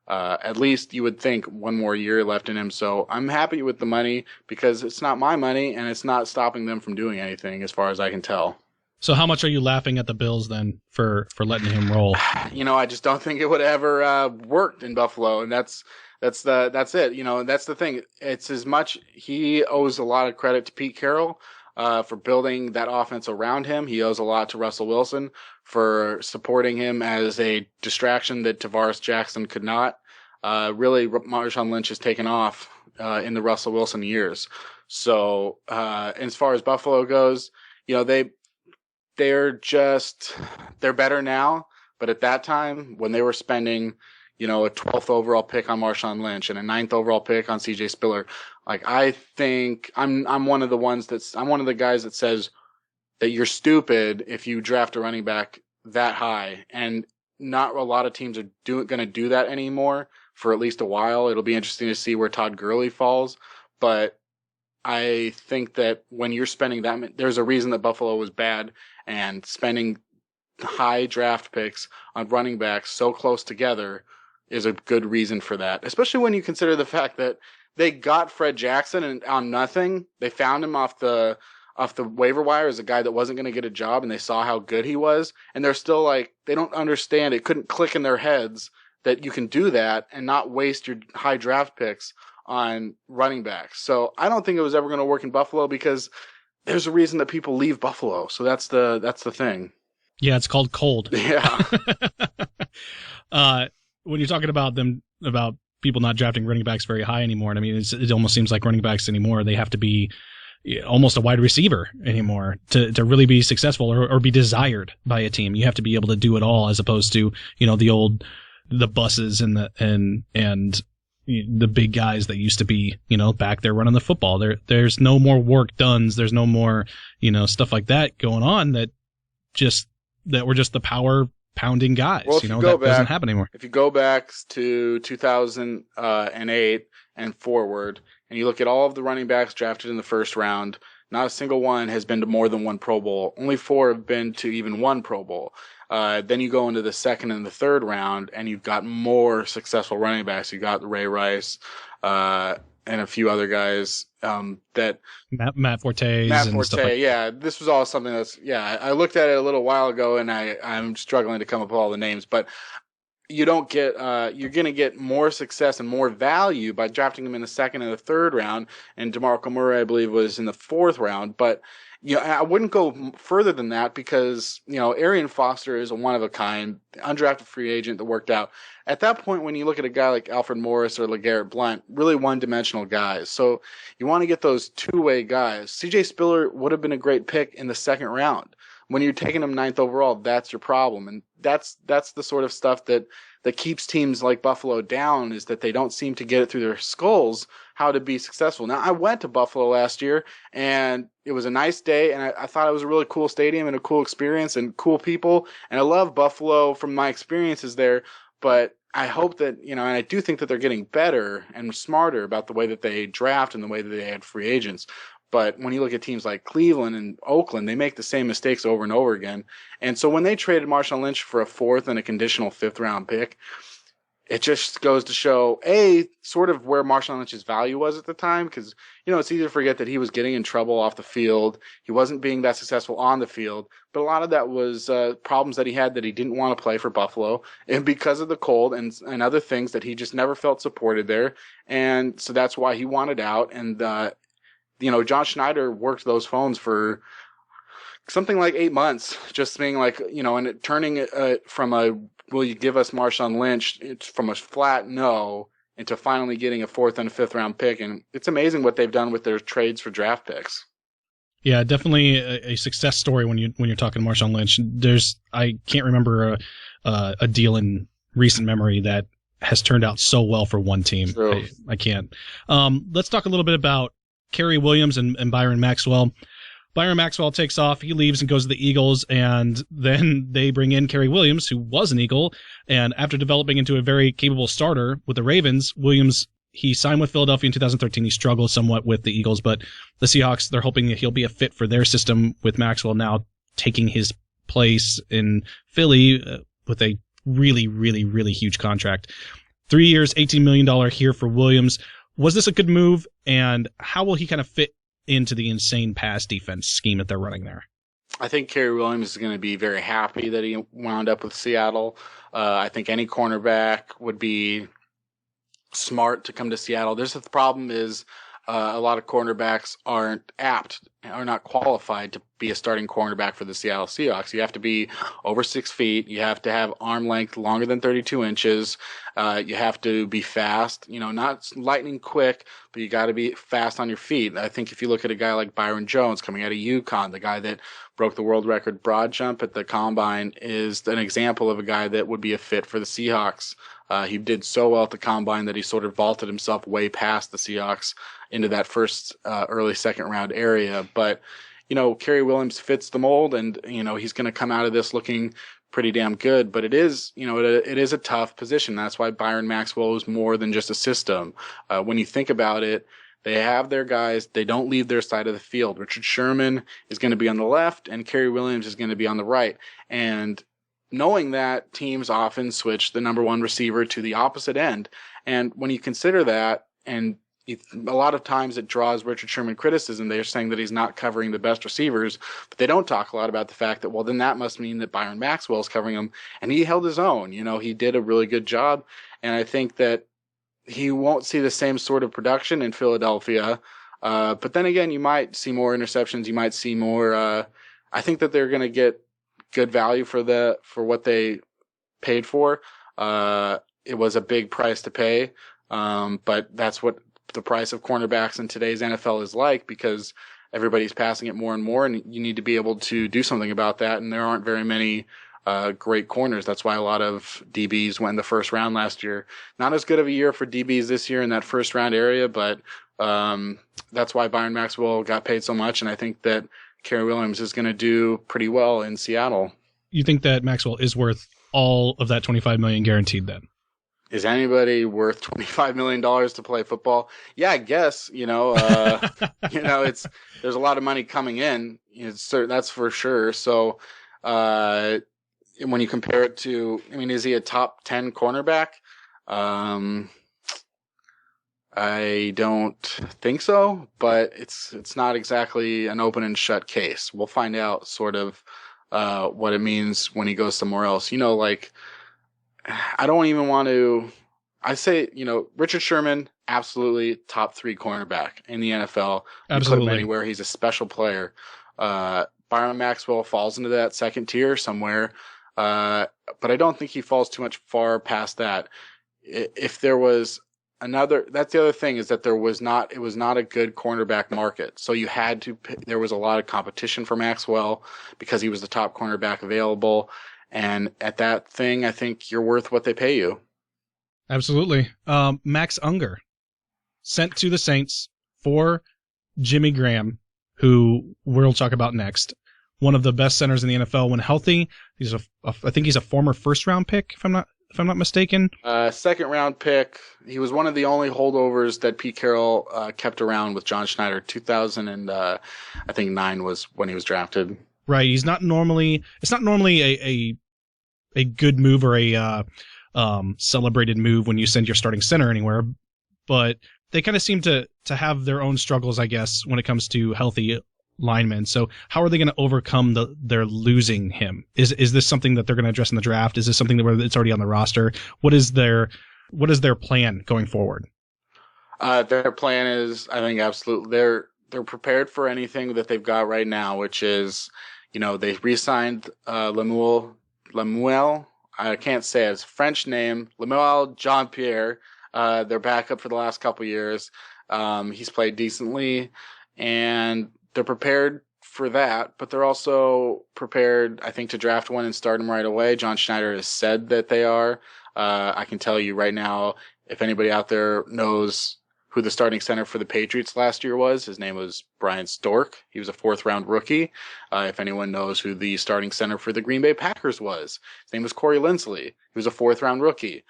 at least, you would think, one more year left in him. So I'm happy with the money because it's not my money and it's not stopping them from doing anything as far as I can tell. So how much are you laughing at the Bills then for letting him roll? I just don't think it would ever worked in Buffalo, and that's it. And that's the thing. It's as much he owes a lot of credit to Pete Carroll for building that offense around him. He owes a lot to Russell Wilson for supporting him as a distraction that Tavares Jackson could not. Really, Marshawn Lynch has taken off in the Russell Wilson years. So as far as Buffalo goes, they're better now. But at that time, when they were spending, a 12th overall pick on Marshawn Lynch and a 9th overall pick on C.J. Spiller, like, I think I'm one of the guys that says that you're stupid if you draft a running back that high, and not a lot of teams are going to do that anymore for at least a while. It'll be interesting to see where Todd Gurley falls, but I think that when you're spending that, there's a reason that Buffalo was bad, and spending high draft picks on running backs so close together is a good reason for that, especially when you consider the fact that they got Fred Jackson and on nothing. They found him off the waiver wire as a guy that wasn't going to get a job, and they saw how good he was, and they're still like, they don't understand. It couldn't click in their heads that you can do that and not waste your high draft picks on running backs. So I don't think it was ever going to work in Buffalo because there's a reason that people leave Buffalo. So that's the thing. Yeah, it's called cold. Yeah. When you're talking about people not drafting running backs very high anymore, and I mean, it almost seems like running backs anymore, they have to be almost a wide receiver anymore to really be successful or be desired by a team. You have to be able to do it all, as opposed to, the buses and the big guys that used to be, back there running the football. There's no more work done. There's no more, stuff like that going on that were just the power pounding guys. Well, that doesn't happen anymore. If you go back to 2008 and forward, and you look at all of the running backs drafted in the first round, not a single one has been to more than one Pro Bowl. Only 4 have been to even one Pro Bowl. Then you go into the second and the third round, and you've got more successful running backs. You got Ray Rice, and a few other guys that Matt Forte. Yeah, this was all something I looked at it a little while ago, and I'm struggling to come up with all the names, but you don't get you're going to get more success and more value by drafting them in the second and the third round. And DeMarco Murray, I believe, was in the 4th round, but I wouldn't go further than that because, Arian Foster is a one-of-a-kind, undrafted free agent that worked out. At that point, when you look at a guy like Alfred Morris or LeGarrette Blount, really one-dimensional guys. So you want to get those two-way guys. C.J. Spiller would have been a great pick in the 2nd round. When you're taking him 9th overall, that's your problem. And that's the sort of stuff that keeps teams like Buffalo down, is that they don't seem to get it through their skulls how to be successful. Now, I went to Buffalo last year, and it was a nice day, and I thought it was a really cool stadium and a cool experience and cool people. And I love Buffalo from my experiences there, but I hope that, and I do think that they're getting better and smarter about the way that they draft and the way that they add free agents. But when you look at teams like Cleveland and Oakland, they make the same mistakes over and over again. And so when they traded Marshawn Lynch for a 4th and a conditional 5th round pick, it just goes to show, sort of where Marshawn Lynch's value was at the time. Because, it's easy to forget that he was getting in trouble off the field. He wasn't being that successful on the field. But a lot of that was problems that he had that he didn't want to play for Buffalo. And because of the cold and other things that he just never felt supported there. And so that's why he wanted out. And, John Schneider worked those phones for something like 8 months, just being like, and it turning it from a, will you give us Marshawn Lynch, from a flat no, into finally getting a 4th and a 5th round pick. And it's amazing what they've done with their trades for draft picks. Yeah, definitely a success story when you're talking Marshawn Lynch. I can't remember a deal in recent memory that has turned out so well for one team. I can't. Let's talk a little bit about Kerry Williams and Byron Maxwell. Byron Maxwell takes off. He leaves and goes to the Eagles, and then they bring in Kerry Williams, who was an Eagle. And after developing into a very capable starter with the Ravens, Williams, he signed with Philadelphia in 2013. He struggled somewhat with the Eagles, but the Seahawks, they're hoping that he'll be a fit for their system with Maxwell now taking his place in Philly with a really, really, really huge contract. 3 years, $18 million here for Williams. Was this a good move, and how will he kind of fit into the insane pass defense scheme that they're running there? I think Kerry Williams is going to be very happy that he wound up with Seattle. I think any cornerback would be smart to come to Seattle. There's the problem is a lot of cornerbacks are not qualified to be a starting cornerback for the Seattle Seahawks. You have to be over 6 feet. You have to have arm length longer than 32 inches. You have to be fast, not lightning quick, but you got to be fast on your feet. I think if you look at a guy like Byron Jones coming out of UConn, the guy that broke the world record broad jump at the combine, is an example of a guy that would be a fit for the Seahawks. He did so well at the combine that he sort of vaulted himself way past the Seahawks into that first early second round area. But, Kerry Williams fits the mold, and, he's going to come out of this looking pretty damn good. But it is, it is a tough position. That's why Byron Maxwell is more than just a system. When you think about it, they have their guys. They don't leave their side of the field. Richard Sherman is going to be on the left, and Kerry Williams is going to be on the right. And knowing that, teams often switch the number one receiver to the opposite end. And when you consider that, and a lot of times it draws Richard Sherman criticism, they're saying that he's not covering the best receivers, but they don't talk a lot about the fact that, well, then that must mean that Byron Maxwell is covering him, and he held his own. He did a really good job, and I think that he won't see the same sort of production in Philadelphia. But then again, you might see more interceptions. You might see more. I think that they're going to get good value for what they paid for. It was a big price to pay, but that's what the price of cornerbacks in today's NFL is like, because everybody's passing it more and more, and you need to be able to do something about that. And there aren't very many great corners. That's why a lot of DBs went in the first round last year. Not as good of a year for DBs this year in that first round area, but that's why Byron Maxwell got paid so much, and I think that Kerry Williams is going to do pretty well in Seattle. You think that Maxwell is worth all of that $25 million guaranteed then? Is anybody worth $25 million to play football? Yeah, I guess, there's a lot of money coming in. That's for sure. So, when you compare it to, is he a top 10 cornerback? I don't think so, but it's not exactly an open and shut case. We'll find out sort of what it means when he goes somewhere else. I don't even want to. I say, Richard Sherman, absolutely top 3 cornerback in the NFL. Absolutely. Put him anywhere. He's a special player. Byron Maxwell falls into that second tier somewhere, but I don't think he falls too much far past that. If there was that's the other thing, is that it was not a good cornerback market. So there was a lot of competition for Maxwell because he was the top cornerback available. And at that thing, I think you're worth what they pay you. Absolutely. Max Unger, sent to the Saints for Jimmy Graham, who we'll talk about next. One of the best centers in the NFL when healthy. I think he's a former first-round pick, if I'm not mistaken. Second round pick. He was one of the only holdovers that Pete Carroll kept around with John Schneider. 2009 was when he was drafted. Right. It's not normally a good move or a celebrated move when you send your starting center anywhere, but they kind of seem to have their own struggles, I guess, when it comes to healthy linemen. So how are they going to overcome their losing him? Is this something that they're going to address in the draft? Is this something that it's already on the roster? What is their plan going forward? Their plan is, I think, absolutely they're prepared for anything that they've got right now, which is, they re-signed Lemuel. I can't say it. It's a French name, Lemuel Jean-Pierre. Their backup for the last couple years. He's played decently, and they're prepared for that, but they're also prepared, I think, to draft one and start him right away. John Schneider has said that they are. I can tell you right now, if anybody out there knows who the starting center for the Patriots last year was. His name was Brian Stork. He was a 4th-round rookie. If anyone knows who the starting center for the Green Bay Packers was, his name was Corey Linsley. He was a 4th-round rookie.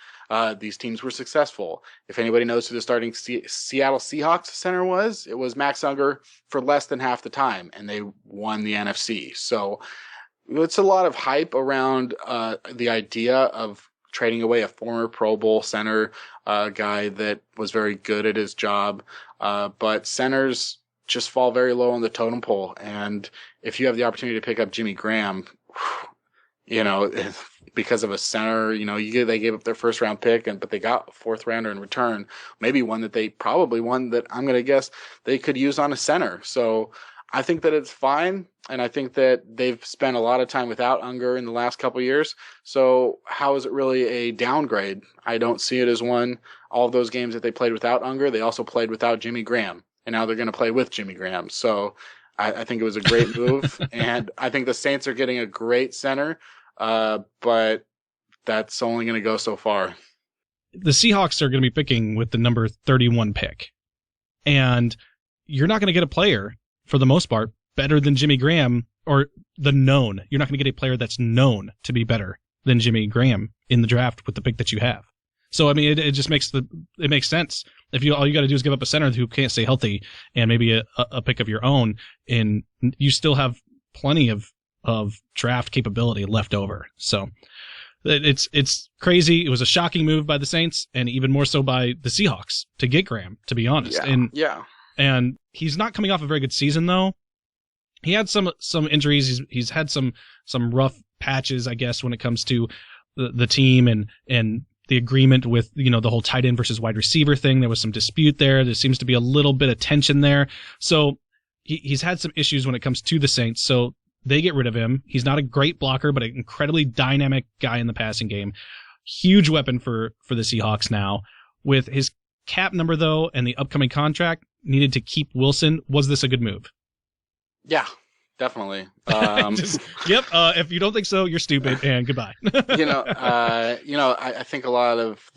These teams were successful. If anybody knows who the starting Seattle Seahawks center was, it was Max Unger for less than half the time, and they won the NFC. So it's a lot of hype around the idea of trading away a former Pro Bowl center, guy that was very good at his job. But centers just fall very low on the totem pole. And if you have the opportunity to pick up Jimmy Graham, because of a center, they gave up their 1st-round pick, but they got a 4th-rounder in return, maybe one that I'm going to guess they could use on a center. So I think that it's fine, and I think that they've spent a lot of time without Unger in the last couple of years. So how is it really a downgrade? I don't see it as one. All of those games that they played without Unger, they also played without Jimmy Graham, and now they're going to play with Jimmy Graham. So I think it was a great move, and I think the Saints are getting a great center, but that's only going to go so far. The Seahawks are going to be picking with the number 31 pick, and you're not going to get a player, for the most part, better than Jimmy Graham, or the known. You're not going to get a player that's known to be better than Jimmy Graham in the draft with the pick that you have. So, I mean, it just makes sense. If all you got to do is give up a center who can't stay healthy and maybe a pick of your own, and you still have plenty of draft capability left over. So it's crazy. It was a shocking move by the Saints, and even more so by the Seahawks to get Graham, to be honest. And he's not coming off a very good season, though. He had some injuries. He's had some rough patches, I guess, when it comes to the team and the agreement with, the whole tight end versus wide receiver thing. There was some dispute there. There seems to be a little bit of tension there. So he's had some issues when it comes to the Saints. So they get rid of him. He's not a great blocker, but an incredibly dynamic guy in the passing game. Huge weapon for the Seahawks now. With his cap number, though, and the upcoming contract, needed to keep Wilson. Was this a good move? Yeah, definitely. If you don't think so, you're stupid, and goodbye. I think a lot of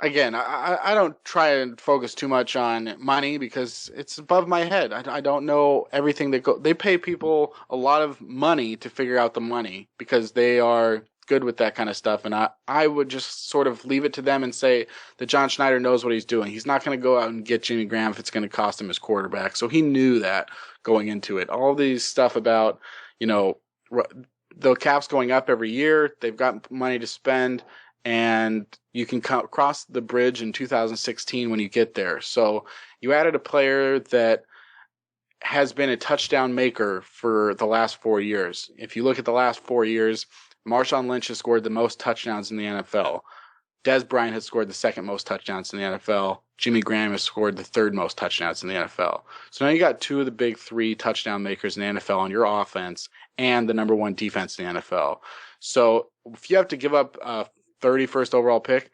again, I don't try and focus too much on money because it's above my head. I don't know everything they pay people a lot of money to figure out the money because they are good with that kind of stuff, and I would just sort of leave it to them and say that John Schneider knows what he's doing. He's not going to go out and get Jimmy Graham if it's going to cost him his quarterback. So he knew that going into it. All these stuff about, the cap's going up every year. They've got money to spend, and you can cross the bridge in 2016 when you get there. So you added a player that has been a touchdown maker for the last 4 years. If you look at the last 4 years, Marshawn Lynch has scored the most touchdowns in the NFL. Des Bryant has scored the 2nd most touchdowns in the NFL. Jimmy Graham has scored the 3rd most touchdowns in the NFL. So now you got 2 of the big 3 touchdown makers in the NFL on your offense and the number 1 defense in the NFL. So if you have to give up a 31st overall pick,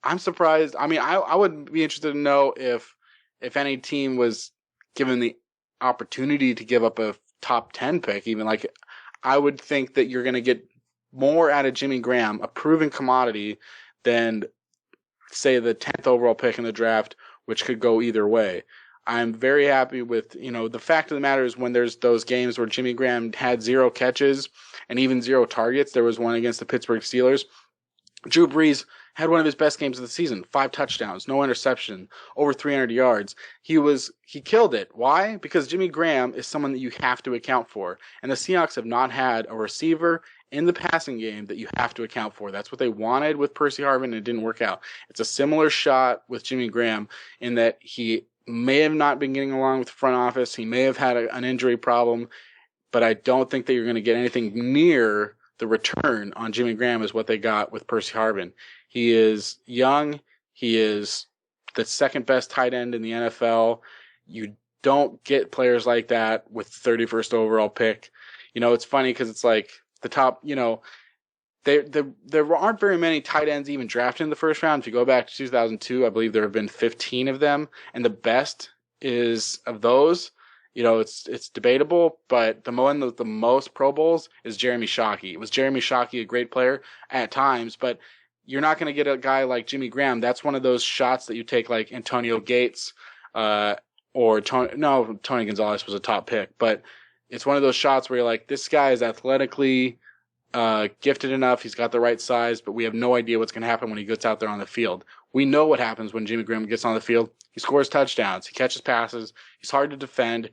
I'm surprised. I mean, I would be interested to know if any team was given the opportunity to give up a top 10 pick, even. Like, I would think that you're going to get more out of Jimmy Graham, a proven commodity, than, say, the 10th overall pick in the draft, which could go either way. I'm very happy with, the fact of the matter is when there's those games where Jimmy Graham had 0 catches and even 0 targets, there was one against the Pittsburgh Steelers. Drew Brees had one of his best games of the season, 5 touchdowns, no interception, over 300 yards. He killed it. Why? Because Jimmy Graham is someone that you have to account for. And the Seahawks have not had a receiver in the passing game that you have to account for. That's what they wanted with Percy Harvin, and it didn't work out. It's a similar shot with Jimmy Graham in that he may have not been getting along with the front office. He may have had an injury problem, but I don't think that you're going to get anything near the return on Jimmy Graham as what they got with Percy Harvin. He is young. He is the 2nd best tight end in the NFL. You don't get players like that with 31st overall pick. It's funny because it's like the top, there aren't very many tight ends even drafted in the 1st round. If you go back to 2002, I believe there have been 15 of them, and the best is of those. It's debatable, but the one with the most Pro Bowls is Jeremy Shockey. Was Jeremy Shockey a great player at times? But you're not going to get a guy like Jimmy Graham. That's one of those shots that you take like Antonio Gates, or Tony Gonzalez was a top pick, but it's one of those shots where you're like, this guy is athletically gifted enough. He's got the right size, but we have no idea what's going to happen when he gets out there on the field. We know what happens when Jimmy Graham gets on the field. He scores touchdowns. He catches passes. He's hard to defend.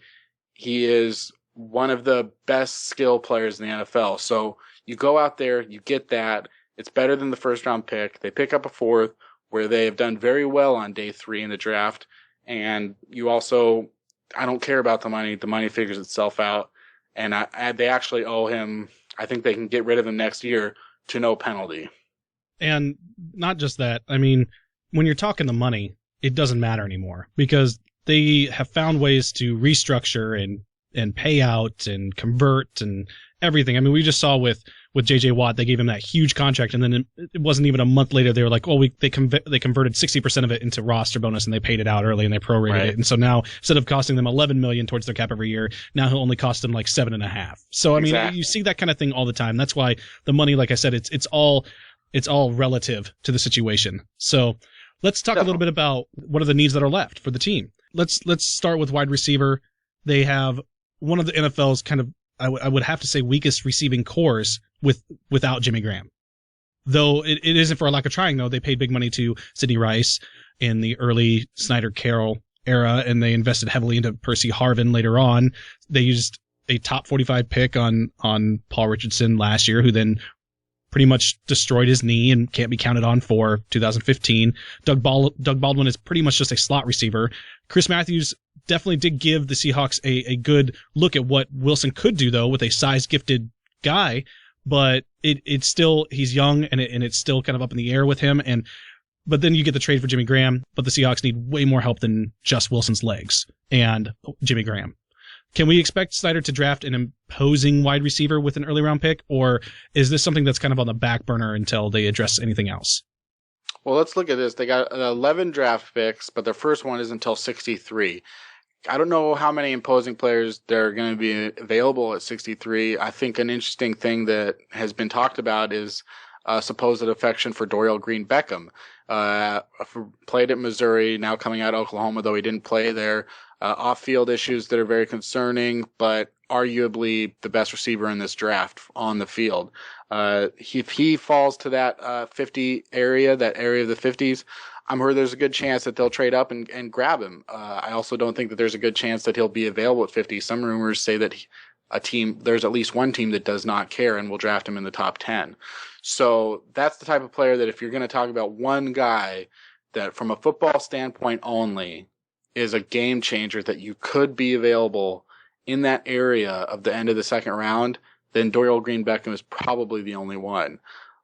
He is one of the best skill players in the NFL. So you go out there, you get that. It's better than the first round pick. They pick up a fourth where they have done very well on day 3 in the draft. And you also, I don't care about the money. The money figures itself out. And they actually owe him, I think they can get rid of him next year to no penalty. And not just that. I mean, when you're talking the money, it doesn't matter anymore because they have found ways to restructure and pay out and convert and everything. I mean, we just saw with J.J. Watt, they gave him that huge contract, and then it wasn't even a month later, they were like, oh, they converted 60% of it into roster bonus, and they paid it out early, and they prorated it. And so now, instead of costing them $11 million towards their cap every year, now he'll only cost them like $7.5 million. So, I mean, you see that kind of thing all the time. That's why the money, like I said, it's all relative to the situation. So let's talk a little bit about what are the needs that are left for the team. Let's start with wide receiver. They have one of the NFL's kind of, I would have to say, weakest receiving cores without Jimmy Graham. Though it isn't for a lack of trying, though. They paid big money to Sidney Rice in the early Snyder-Carroll era, and they invested heavily into Percy Harvin later on. They used a top 45 pick on Paul Richardson last year, who then pretty much destroyed his knee and can't be counted on for 2015. Doug Baldwin is pretty much just a slot receiver. Chris Matthews definitely did give the Seahawks a good look at what Wilson could do, though, with a size-gifted guy, but it's still, he's young, and it's still kind of up in the air with him. But then you get the trade for Jimmy Graham, but the Seahawks need way more help than just Wilson's legs and Jimmy Graham. Can we expect Snyder to draft an imposing wide receiver with an early round pick, or is this something that's kind of on the back burner until they address anything else? Well, let's look at this. They got 11 draft picks, but their first one is until 63. I don't know how many imposing players there are going to be available at 63. I think an interesting thing that has been talked about is supposed affection for Dorial Green Beckham. Played at Missouri, now coming out of Oklahoma, though he didn't play there. Off-field issues that are very concerning, but arguably the best receiver in this draft on the field. If he falls to that 50 area, that area of the 50s, I'm sure there's a good chance that they'll trade up and grab him. I also don't think that there's a good chance that he'll be available at 50. Some rumors say that there's at least one team that does not care and will draft him in the top 10. So that's the type of player that if you're going to talk about one guy that from a football standpoint only is a game changer that you could be available in that area of the end of the second round, then Dorial Green Beckham is probably the only one.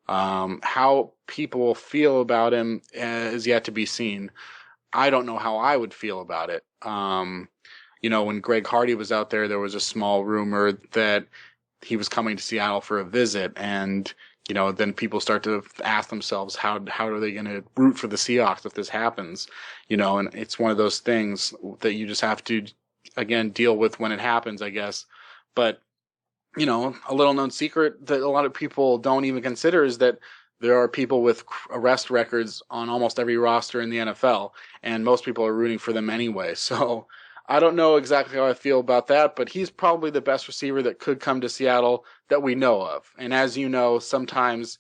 How people will feel about him is yet to be seen. I don't know how I would feel about it. When Greg Hardy was out there was a small rumor that he was coming to Seattle for a visit, and then people start to ask themselves, how are they going to root for the Seahawks if this happens? And it's one of those things that you just have to, again, deal with when it happens, I guess. But, a little known secret that a lot of people don't even consider is that there are people with arrest records on almost every roster in the NFL, and most people are rooting for them anyway. So I don't know exactly how I feel about that, but he's probably the best receiver that could come to Seattle that we know of. And as you know, sometimes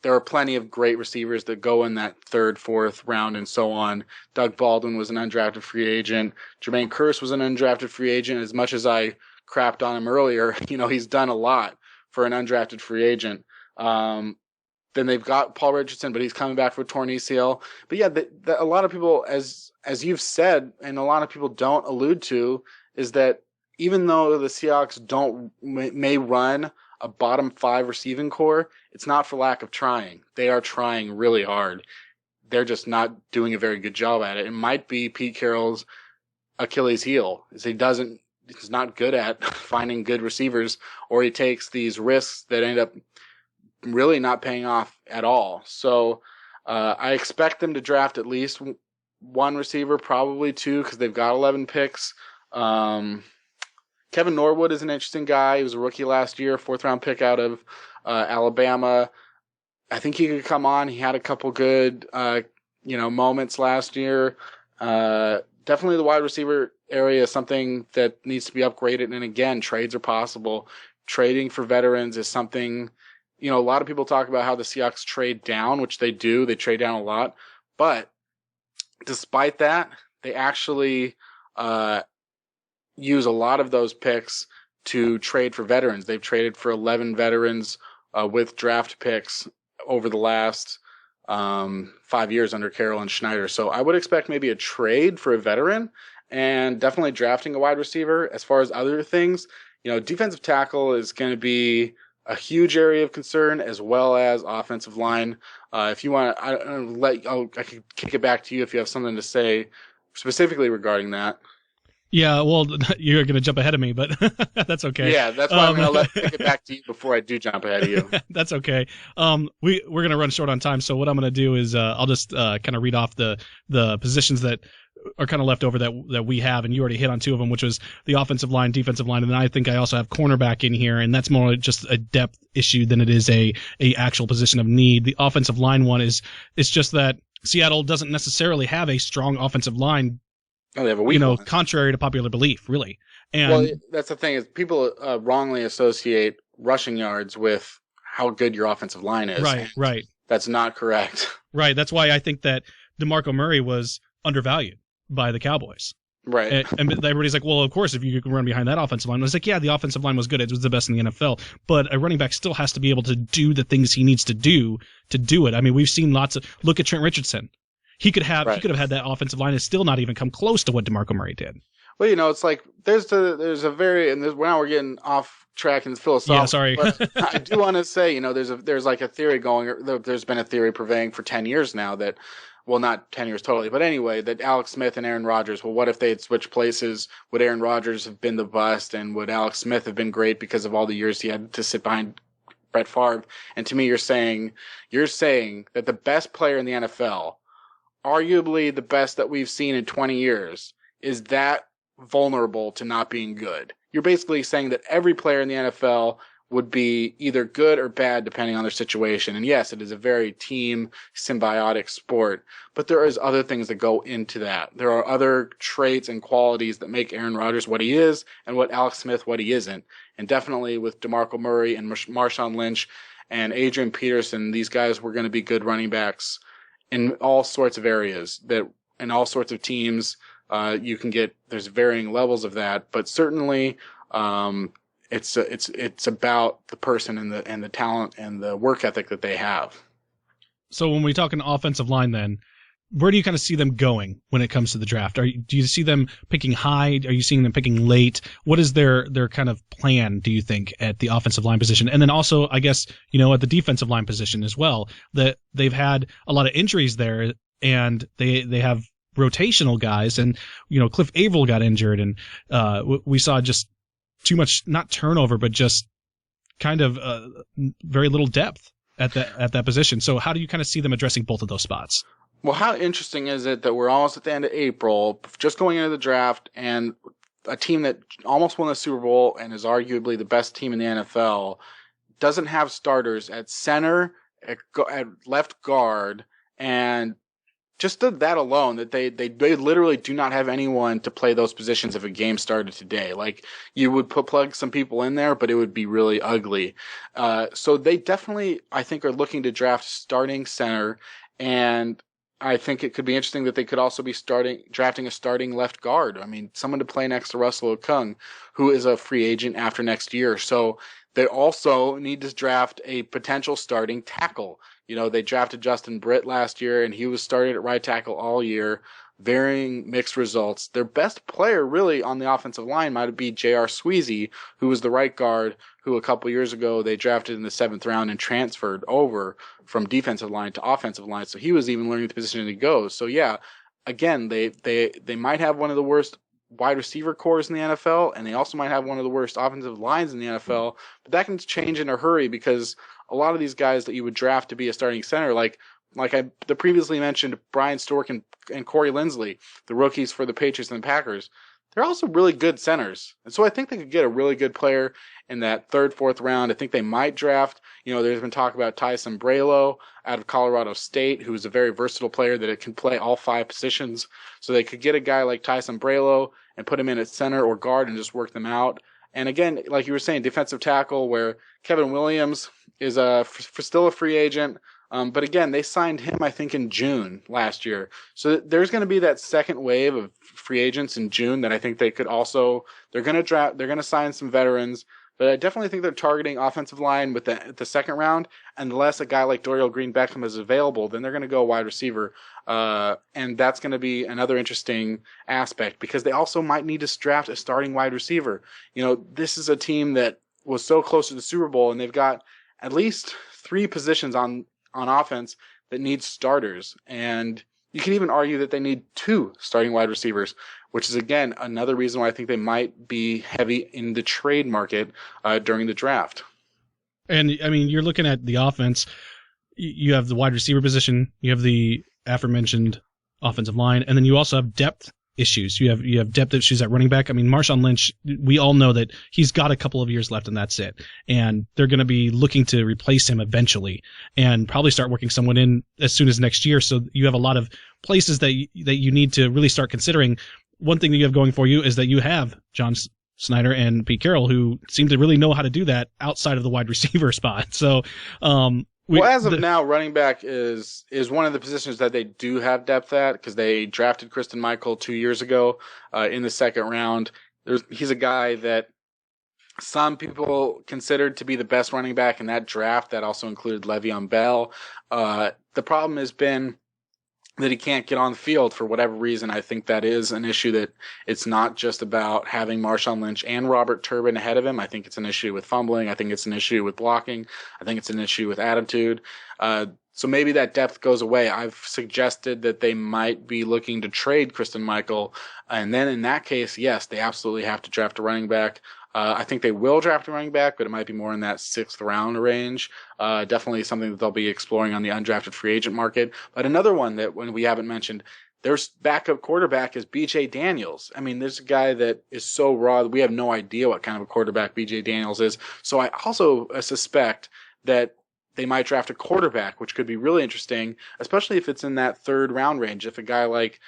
there are plenty of great receivers that go in that third, fourth round and so on. Doug Baldwin was an undrafted free agent. Jermaine Kearse was an undrafted free agent. As much as I crapped on him earlier, he's done a lot for an undrafted free agent. Then they've got Paul Richardson, but he's coming back for torn ACL. But yeah, a lot of people, as you've said, and a lot of people don't allude to, is that even though the Seahawks may run a bottom 5 receiving core, it's not for lack of trying. They are trying really hard. They're just not doing a very good job at it. It might be Pete Carroll's Achilles heel, is he's not good at finding good receivers, or he takes these risks that end up really not paying off at all. So I expect them to draft at least one receiver, probably two, because they've got 11 picks. Kevin Norwood is an interesting guy. He was a rookie last year, 4th round pick out of Alabama. I think he could come on. He had a couple good, moments last year. Definitely the wide receiver area is something that needs to be upgraded. And again, trades are possible. Trading for veterans is something, a lot of people talk about how the Seahawks trade down, which they do. They trade down a lot. But despite that, they actually use a lot of those picks to trade for veterans. They've traded for 11 veterans with draft picks over the last 5 years under Carroll and Schneider. So I would expect maybe a trade for a veteran and definitely drafting a wide receiver. As far as other things, defensive tackle is going to be a huge area of concern, as well as offensive line. If you want, I can kick it back to you if you have something to say specifically regarding that. Yeah, well, you're going to jump ahead of me, but that's okay. Yeah, that's why I'm going to kick it back to you before I do jump ahead of you. That's okay. We're going to run short on time, so what I'm going to do is I'll just kind of read off the positions that are kind of left over that we have, and you already hit on two of them, which was the offensive line, defensive line, and then I think I also have cornerback in here, and that's more just a depth issue than it is a actual position of need. The offensive line one is just that Seattle doesn't necessarily have a strong offensive line. Oh, they have a weak one. Contrary to popular belief, really. And well, that's the thing is people wrongly associate rushing yards with how good your offensive line is. Right. That's not correct. Right. That's why I think that DeMarco Murray was undervalued by the Cowboys. Right. And everybody's like, well, of course, if you can run behind that offensive line. I was like, yeah, the offensive line was good. It was the best in the NFL. But a running back still has to be able to do the things he needs to do it. I mean, we've seen look at Trent Richardson. He could have had that offensive line and still not even come close to what DeMarco Murray did. Well, it's like there's a very, and now we're getting off track and it's philosophical. Yeah, sorry. But I do want to say, there's like a theory there's been a theory prevailing for 10 years now that, well, not 10 years totally, but anyway, that Alex Smith and Aaron Rodgers, well, what if they had switched places? Would Aaron Rodgers have been the bust, and would Alex Smith have been great because of all the years he had to sit behind Brett Favre? And to me, you're saying that the best player in the NFL, arguably the best that we've seen in 20 years, is that vulnerable to not being good. You're basically saying that every player in the NFL would be either good or bad depending on their situation. And yes, it is a very team symbiotic sport, but there is other things that go into that. There are other traits and qualities that make Aaron Rodgers what he is and what Alex Smith what he isn't. And definitely with DeMarco Murray and Marshawn Lynch and Adrian Peterson, these guys were going to be good running backs in all sorts of areas, that in all sorts of teams. You can get, there's varying levels of that, but certainly it's about the person and the talent and the work ethic that they have. So when we talk an offensive line, then where do you kind of see them going when it comes to the draft? Do you see them picking high? Are you seeing them picking late? What is their kind of plan, do you think, at the offensive line position? And then also, I guess, at the defensive line position as well, that they've had a lot of injuries there, and they have rotational guys, and Cliff Averill got injured, and we saw just too much, not turnover, but just kind of very little depth at that position. So how do you kind of see them addressing both of those spots? Well, how interesting is it that we're almost at the end of April, just going into the draft, and a team that almost won the Super Bowl and is arguably the best team in the NFL doesn't have starters at center, at left guard, and just that alone, that they literally do not have anyone to play those positions if a game started today. Like, you would plug some people in there, but it would be really ugly. So they definitely, I think, are looking to draft starting center, and I think it could be interesting that they could also be drafting a starting left guard. I mean, someone to play next to Russell Okung, who is a free agent after next year. So they also need to draft a potential starting tackle. They drafted Justin Britt last year, and he was started at right tackle all year. Varying mixed results. Their best player really on the offensive line might be J.R. Sweezy, who was the right guard, who a couple years ago they drafted in the 7th round and transferred over from defensive line to offensive line. So he was even learning the position as he goes. So yeah, again, they might have one of the worst wide receiver cores in the NFL, and they also might have one of the worst offensive lines in the NFL, but that can change in a hurry, because a lot of these guys that you would draft to be a starting center, like the previously mentioned Brian Stork and Corey Linsley, the rookies for the Patriots and the Packers, they're also really good centers. And so I think they could get a really good player in that third, fourth round. I think they might draft, there's been talk about Tyson Braylo out of Colorado State, who's a very versatile player that can play all 5 positions. So they could get a guy like Tyson Braylo and put him in at center or guard and just work them out. And again, like you were saying, defensive tackle, where Kevin Williams is still a free agent. But again, they signed him, I think, in June last year. So there's going to be that second wave of free agents in June that I think they could also, they're going to sign some veterans. But I definitely think they're targeting offensive line with the second round. Unless a guy like Dorial Green-Beckham is available, then they're going to go wide receiver. And that's going to be another interesting aspect because they also might need to draft a starting wide receiver. This is a team that was so close to the Super Bowl, and they've got at least 3 positions on offense that need starters. And you can even argue that they need 2 starting wide receivers, which is, again, another reason why I think they might be heavy in the trade market during the draft. And, I mean, you're looking at the offense. You have the wide receiver position. You have the aforementioned offensive line. And then you also have depth issues. You have depth issues at running back. I mean, Marshawn Lynch, we all know that he's got a couple of years left and that's it. And they're going to be looking to replace him eventually and probably start working someone in as soon as next year. So you have a lot of places that you need to really start considering. One thing that you have going for you is that you have John Snyder and Pete Carroll, who seem to really know how to do that outside of the wide receiver spot. So, as of now, running back is one of the positions that they do have depth at because they drafted Christine Michael 2 years ago in the second round. He's a guy that some people considered to be the best running back in that draft. That also included Le'Veon Bell. The problem has been that he can't get on the field for whatever reason. I think that is an issue that it's not just about having Marshawn Lynch and Robert Turbin ahead of him. I think it's an issue with fumbling. I think it's an issue with blocking. I think it's an issue with attitude. So maybe that depth goes away. I've suggested that they might be looking to trade Christine Michael. And then in that case, yes, they absolutely have to draft a running back. I think they will draft a running back, but it might be more in that 6th round range. Definitely something that they'll be exploring on the undrafted free agent market. But another one that when we haven't mentioned, their backup quarterback is B.J. Daniels. I mean, there's a guy that is so raw that we have no idea what kind of a quarterback B.J. Daniels is. So I also suspect that they might draft a quarterback, which could be really interesting, especially if it's in that 3rd round range. If a guy like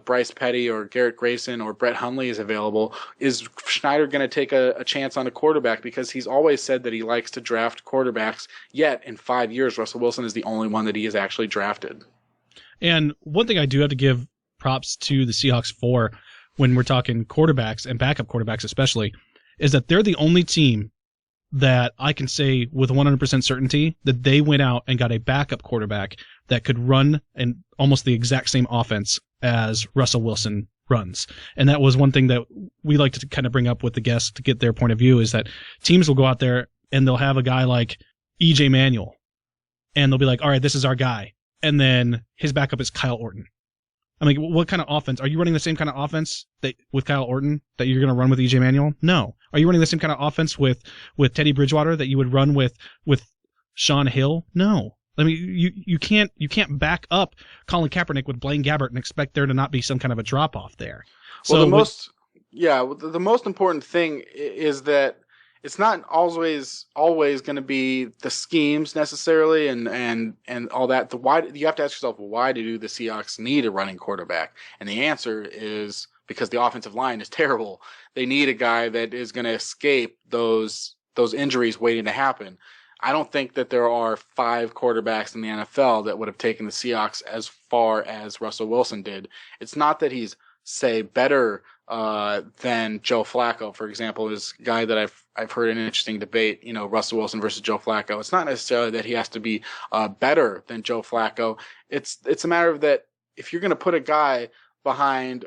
Bryce Petty or Garrett Grayson or Brett Hundley is available, is Schneider going to take a chance on a quarterback? Because he's always said that he likes to draft quarterbacks, yet in 5 years, Russell Wilson is the only one that he has actually drafted. And one thing I do have to give props to the Seahawks for when we're talking quarterbacks and backup quarterbacks especially, is that they're the only team that I can say with 100% certainty that they went out and got a backup quarterback that could run an almost the exact same offense as Russell Wilson runs. And that was one thing that we like to kind of bring up with the guests to get their point of view, is that teams will go out there and they'll have a guy like EJ Manuel and they'll be like, all right, this is our guy. And then his backup is Kyle Orton. I mean, what kind of offense? Are you running the same kind of offense with Kyle Orton that you're going to run with EJ Manuel? No. Are you running the same kind of offense with Teddy Bridgewater that you would run with Sean Hill? No. I mean, you can't back up Colin Kaepernick with Blaine Gabbert and expect there to not be some kind of a drop off there. Well, the most important thing is that it's not always going to be the schemes necessarily and all that. You have to ask yourself, why do the Seahawks need a running quarterback? And the answer is because the offensive line is terrible. They need a guy that is going to escape those injuries waiting to happen. I don't think that there are 5 quarterbacks in the NFL that would have taken the Seahawks as far as Russell Wilson did. It's not that he's, say, better than Joe Flacco, for example, is a guy that I've heard an interesting debate, Russell Wilson versus Joe Flacco. It's not necessarily that he has to be better than Joe Flacco. It's a matter of that if you're going to put a guy behind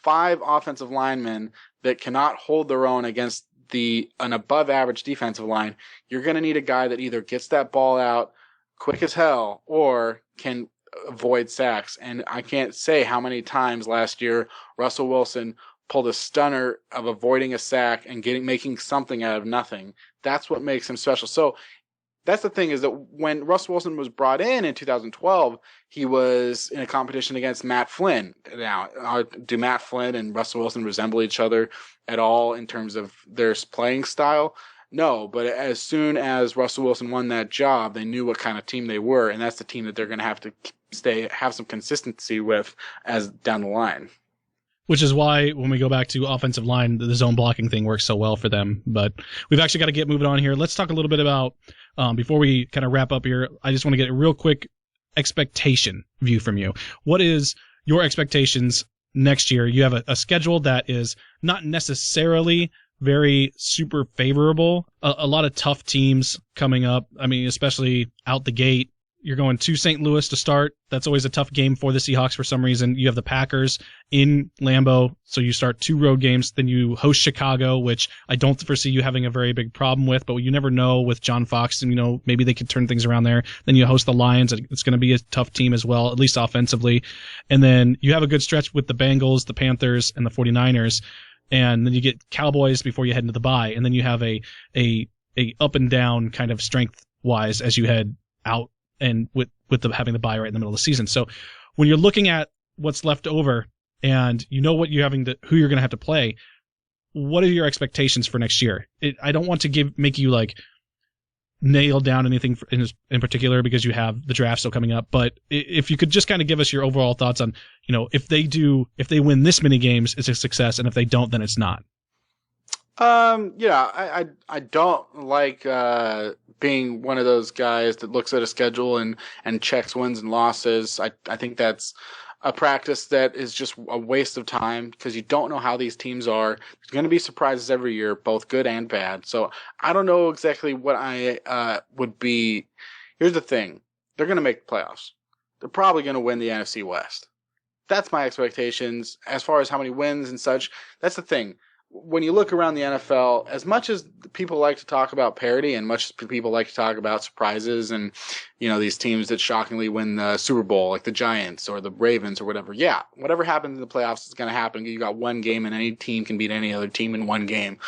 5 offensive linemen that cannot hold their own against an above average defensive line, you're going to need a guy that either gets that ball out quick as hell or can avoid sacks. And I can't say how many times last year Russell Wilson pulled a stunner of avoiding a sack and making something out of nothing. That's what makes him special. So that's the thing, is that when Russell Wilson was brought in 2012, he was in a competition against Matt Flynn. Now, do Matt Flynn and Russell Wilson resemble each other at all in terms of their playing style? No, but as soon as Russell Wilson won that job, they knew what kind of team they were, and that's the team that they're going to have to have some consistency with as down the line. Which is why when we go back to offensive line, the zone blocking thing works so well for them. But we've actually got to get moving on here. Let's talk a little bit about, before we kind of wrap up here, I just want to get a real quick expectation view from you. What is your expectations next year? You have a schedule that is not necessarily very super favorable. A lot of tough teams coming up. I mean, especially out the gate. You're going to St. Louis to start. That's always a tough game for the Seahawks for some reason. You have the Packers in Lambeau, so you start 2 road games. Then you host Chicago, which I don't foresee you having a very big problem with, but you never know with John Fox, and maybe they could turn things around there. Then you host the Lions. It's going to be a tough team as well, at least offensively. And then you have a good stretch with the Bengals, the Panthers, and the 49ers. And then you get Cowboys before you head into the bye. And then you have a up and down kind of strength wise as you head out, and with having the bye right in the middle of the season. So when you're looking at what's left over and what who you're going to have to play, what are your expectations for next year? I don't want to make you like nail down anything in particular because you have the draft still coming up, but if you could just kind of give us your overall thoughts on, if they win this many games, it's a success, and if they don't, then it's not. I don't like being one of those guys that looks at a schedule and checks wins and losses. I think that's a practice that is just a waste of time because you don't know how these teams are. There's going to be surprises every year, both good and bad. So I don't know exactly what I would be. Here's the thing. They're going to make the playoffs. They're probably going to win the NFC West. That's my expectations as far as how many wins and such. That's the thing. When you look around the NFL, as much as people like to talk about parity and much as people like to talk about surprises and, these teams that shockingly win the Super Bowl, like the Giants or the Ravens or whatever, yeah, whatever happens in the playoffs is going to happen. You got one game and any team can beat any other team in one game.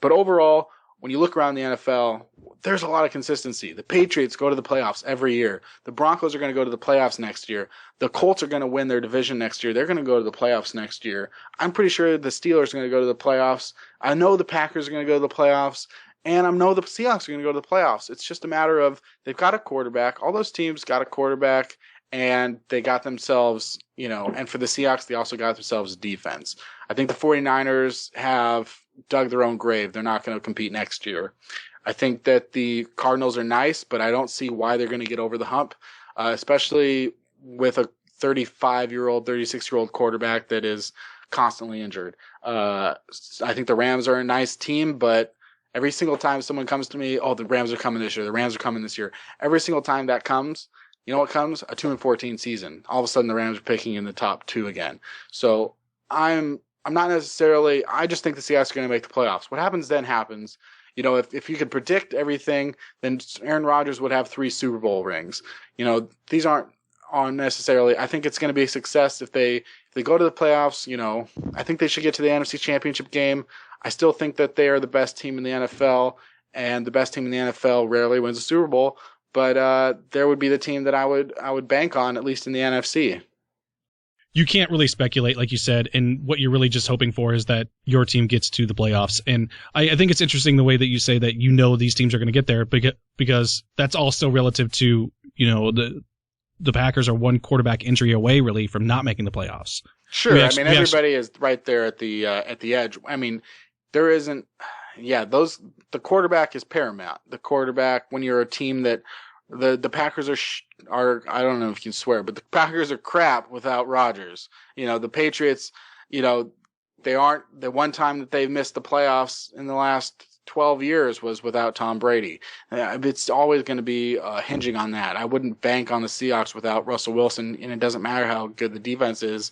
But overall, when you look around the NFL, there's a lot of consistency. The Patriots go to the playoffs every year. The Broncos are going to go to the playoffs next year. The Colts are going to win their division next year. They're going to go to the playoffs next year. I'm pretty sure the Steelers are going to go to the playoffs. I know the Packers are going to go to the playoffs. And I know the Seahawks are going to go to the playoffs. It's just a matter of they've got a quarterback. All those teams got a quarterback, and they got themselves, and for the Seahawks, they also got themselves a defense. I think the 49ers have dug their own grave. They're not going to compete next year. I think that the Cardinals are nice, but I don't see why they're going to get over the hump, especially with a 35-year-old, 36-year-old quarterback that is constantly injured. I think the Rams are a nice team, but every single time someone comes to me, the Rams are coming this year, the Rams are coming this year. Every single time that comes, you know what comes? A 2-14 season. All of a sudden, the Rams are picking in the top 2 again. So I'm not necessarily. I just think the Seahawks are going to make the playoffs. What happens then happens. If you could predict everything, then Aaron Rodgers would have 3 Super Bowl rings. These aren't necessarily. I think it's going to be a success if they go to the playoffs. I think they should get to the NFC Championship game. I still think that they are the best team in the NFL, and the best team in the NFL rarely wins a Super Bowl. But there would be the team that I would bank on, at least in the NFC. You can't really speculate, like you said, and what you're really just hoping for is that your team gets to the playoffs. And I think it's interesting the way that you say that these teams are going to get there, because that's all still relative to, the Packers are 1 quarterback injury away, really, from not making the playoffs. Sure, everybody is right there at the edge. I mean, there isn't. Yeah, the quarterback is paramount. The quarterback, when you're a team that. The Packers are I don't know if you can swear, but the Packers are crap without Rodgers. The Patriots, they aren't. The one time that they've missed the playoffs in the last 12 years was without Tom Brady. It's always going to be hinging on that. I wouldn't bank on the Seahawks without Russell Wilson, and it doesn't matter how good the defense is.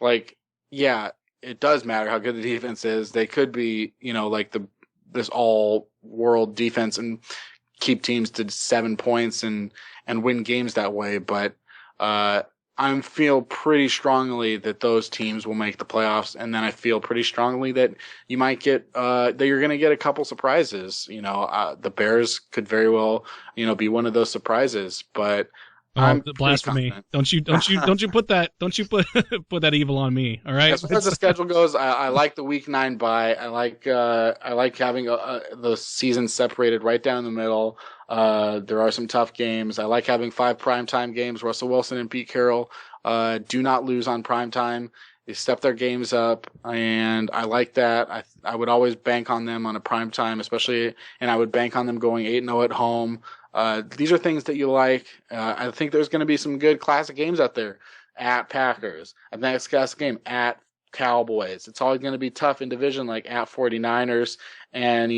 It does matter how good the defense is. They could be, this all-world defense and keep teams to 7 points and win games that way. But I'm I feel pretty strongly that those teams will make the playoffs, and then I feel pretty strongly that you might get that you're going to get a couple surprises. The Bears could very well be one of those surprises, but I'm blasphemy! Don't you put that evil on me? All right. As far as the schedule goes, I like the Week 9 bye. I like having the season separated right down the middle. There are some tough games. I like having 5 primetime games. Russell Wilson and Pete Carroll do not lose on primetime. They step their games up, and I like that. I would always bank on them on a primetime, especially, and I would bank on them going 8-0 at home. These are things that you like. I think there's going to be some good classic games out there. At Packers, a next classic game at Cowboys. It's always going to be tough in division, like at 49ers, and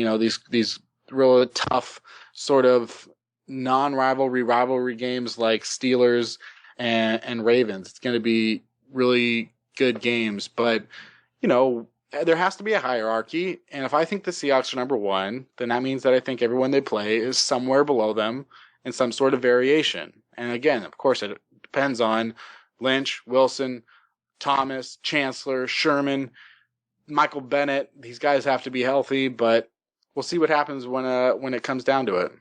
these real tough sort of rivalry games like Steelers and Ravens. It's going to be really good games, but there has to be a hierarchy, and if I think the Seahawks are number 1, then that means that I think everyone they play is somewhere below them in some sort of variation. And again, of course, it depends on Lynch, Wilson, Thomas, Chancellor, Sherman, Michael Bennett. These guys have to be healthy, but we'll see what happens when it comes down to it.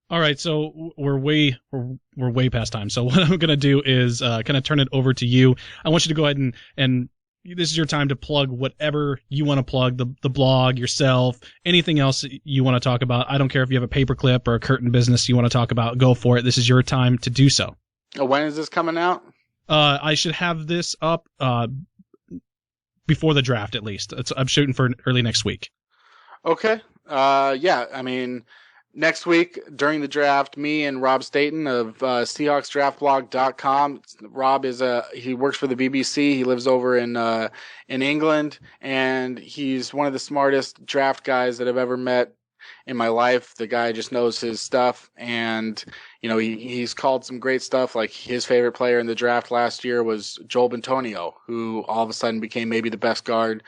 All right, so we're way past time. So what I'm going to do is kind of turn it over to you. I want you to go ahead and this is your time to plug whatever you want to plug, the blog, yourself, anything else you want to talk about. I don't care if you have a paperclip or a curtain business you want to talk about. Go for it. This is your time to do so. When is this coming out? I should have this up before the draft, at least. I'm shooting for early next week. Okay. Yeah, I mean, next week during the draft, me and Rob Staten of SeahawksDraftBlog.com. Rob he works for the BBC. He lives over in England, and he's one of the smartest draft guys that I've ever met in my life. The guy just knows his stuff, and he's called some great stuff. Like his favorite player in the draft last year was Joel Bitonio, who all of a sudden became maybe the best guard,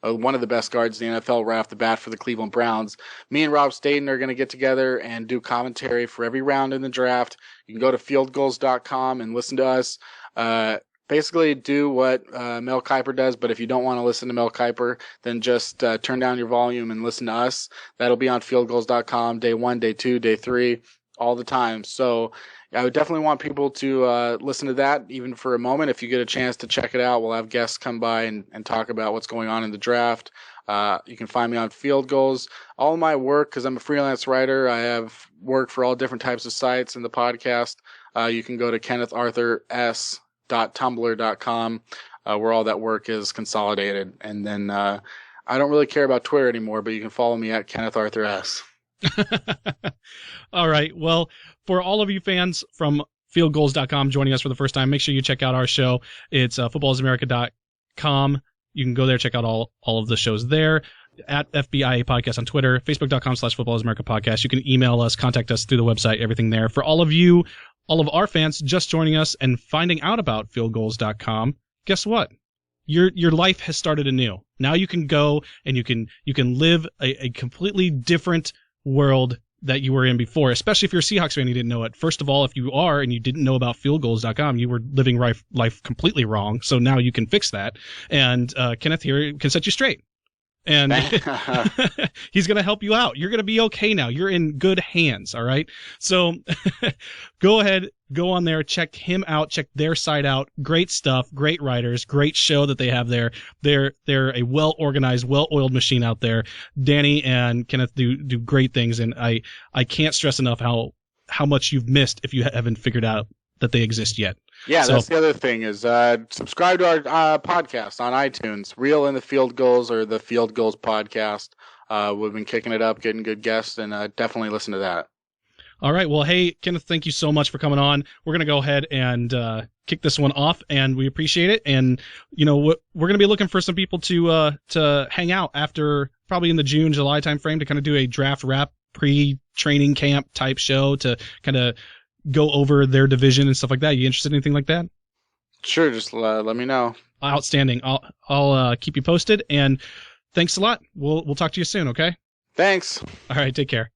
one of the best guards in the NFL right off the bat for the Cleveland Browns. Me and Rob Staten are going to get together and do commentary for every round in the draft. You can go to fieldgulls.com and listen to us. Basically do what Mel Kiper does, but if you don't want to listen to Mel Kiper, then just turn down your volume and listen to us. That'll be on fieldgulls.com day 1, day 2, day 3, all the time. So I would definitely want people to listen to that even for a moment. If you get a chance to check it out, we'll have guests come by and talk about what's going on in the draft. You can find me on Field Gulls. All of my work, because I'm a freelance writer, I have work for all different types of sites in the podcast. You can go to kennetharthurs.tumblr.com, where all that work is consolidated. And then I don't really care about Twitter anymore, but you can follow me at Kenneth Arthur S. All right. Well, for all of you fans from fieldgulls.com joining us for the first time, make sure you check out our show. It's footballisamerica.com. You can go there, check out all of the shows there. At FBIA Podcast on Twitter, Facebook.com/footballisamerica podcast. You can email us, contact us through the website, everything there. For all of you, all of our fans just joining us and finding out about fieldgulls.com, guess what? Your life has started anew. Now you can go and you can live a completely different world that you were in before, especially if you're a Seahawks fan and you didn't know it. First of all, if you are and you didn't know about fieldgulls.com, you were living life completely wrong. So now you can fix that. And Kenneth here can set you straight. And he's going to help you out. You're going to be okay now. You're in good hands, all right? So go ahead, go on there, check him out, check their site out. Great stuff, great writers, great show that they have there. They're a well-organized, well-oiled machine out there. Danny and Kenneth do great things, and I can't stress enough how much you've missed if you haven't figured out that they exist yet. Yeah, so that's the other thing is subscribe to our podcast on iTunes, Reel in the Field Gulls or the Field Gulls podcast. We've been kicking it up, getting good guests, and definitely listen to that. All right. Well, hey, Kenneth, thank you so much for coming on. We're going to go ahead and kick this one off, and we appreciate it. And, we're going to be looking for some people to hang out after probably in the June, July timeframe to kind of do a draft wrap pre-training camp type show to kind of go over their division and stuff like that. You interested in anything like that? Sure. Just let me know. Outstanding. I'll keep you posted, and thanks a lot. We'll talk to you soon. Okay. Thanks. All right. Take care.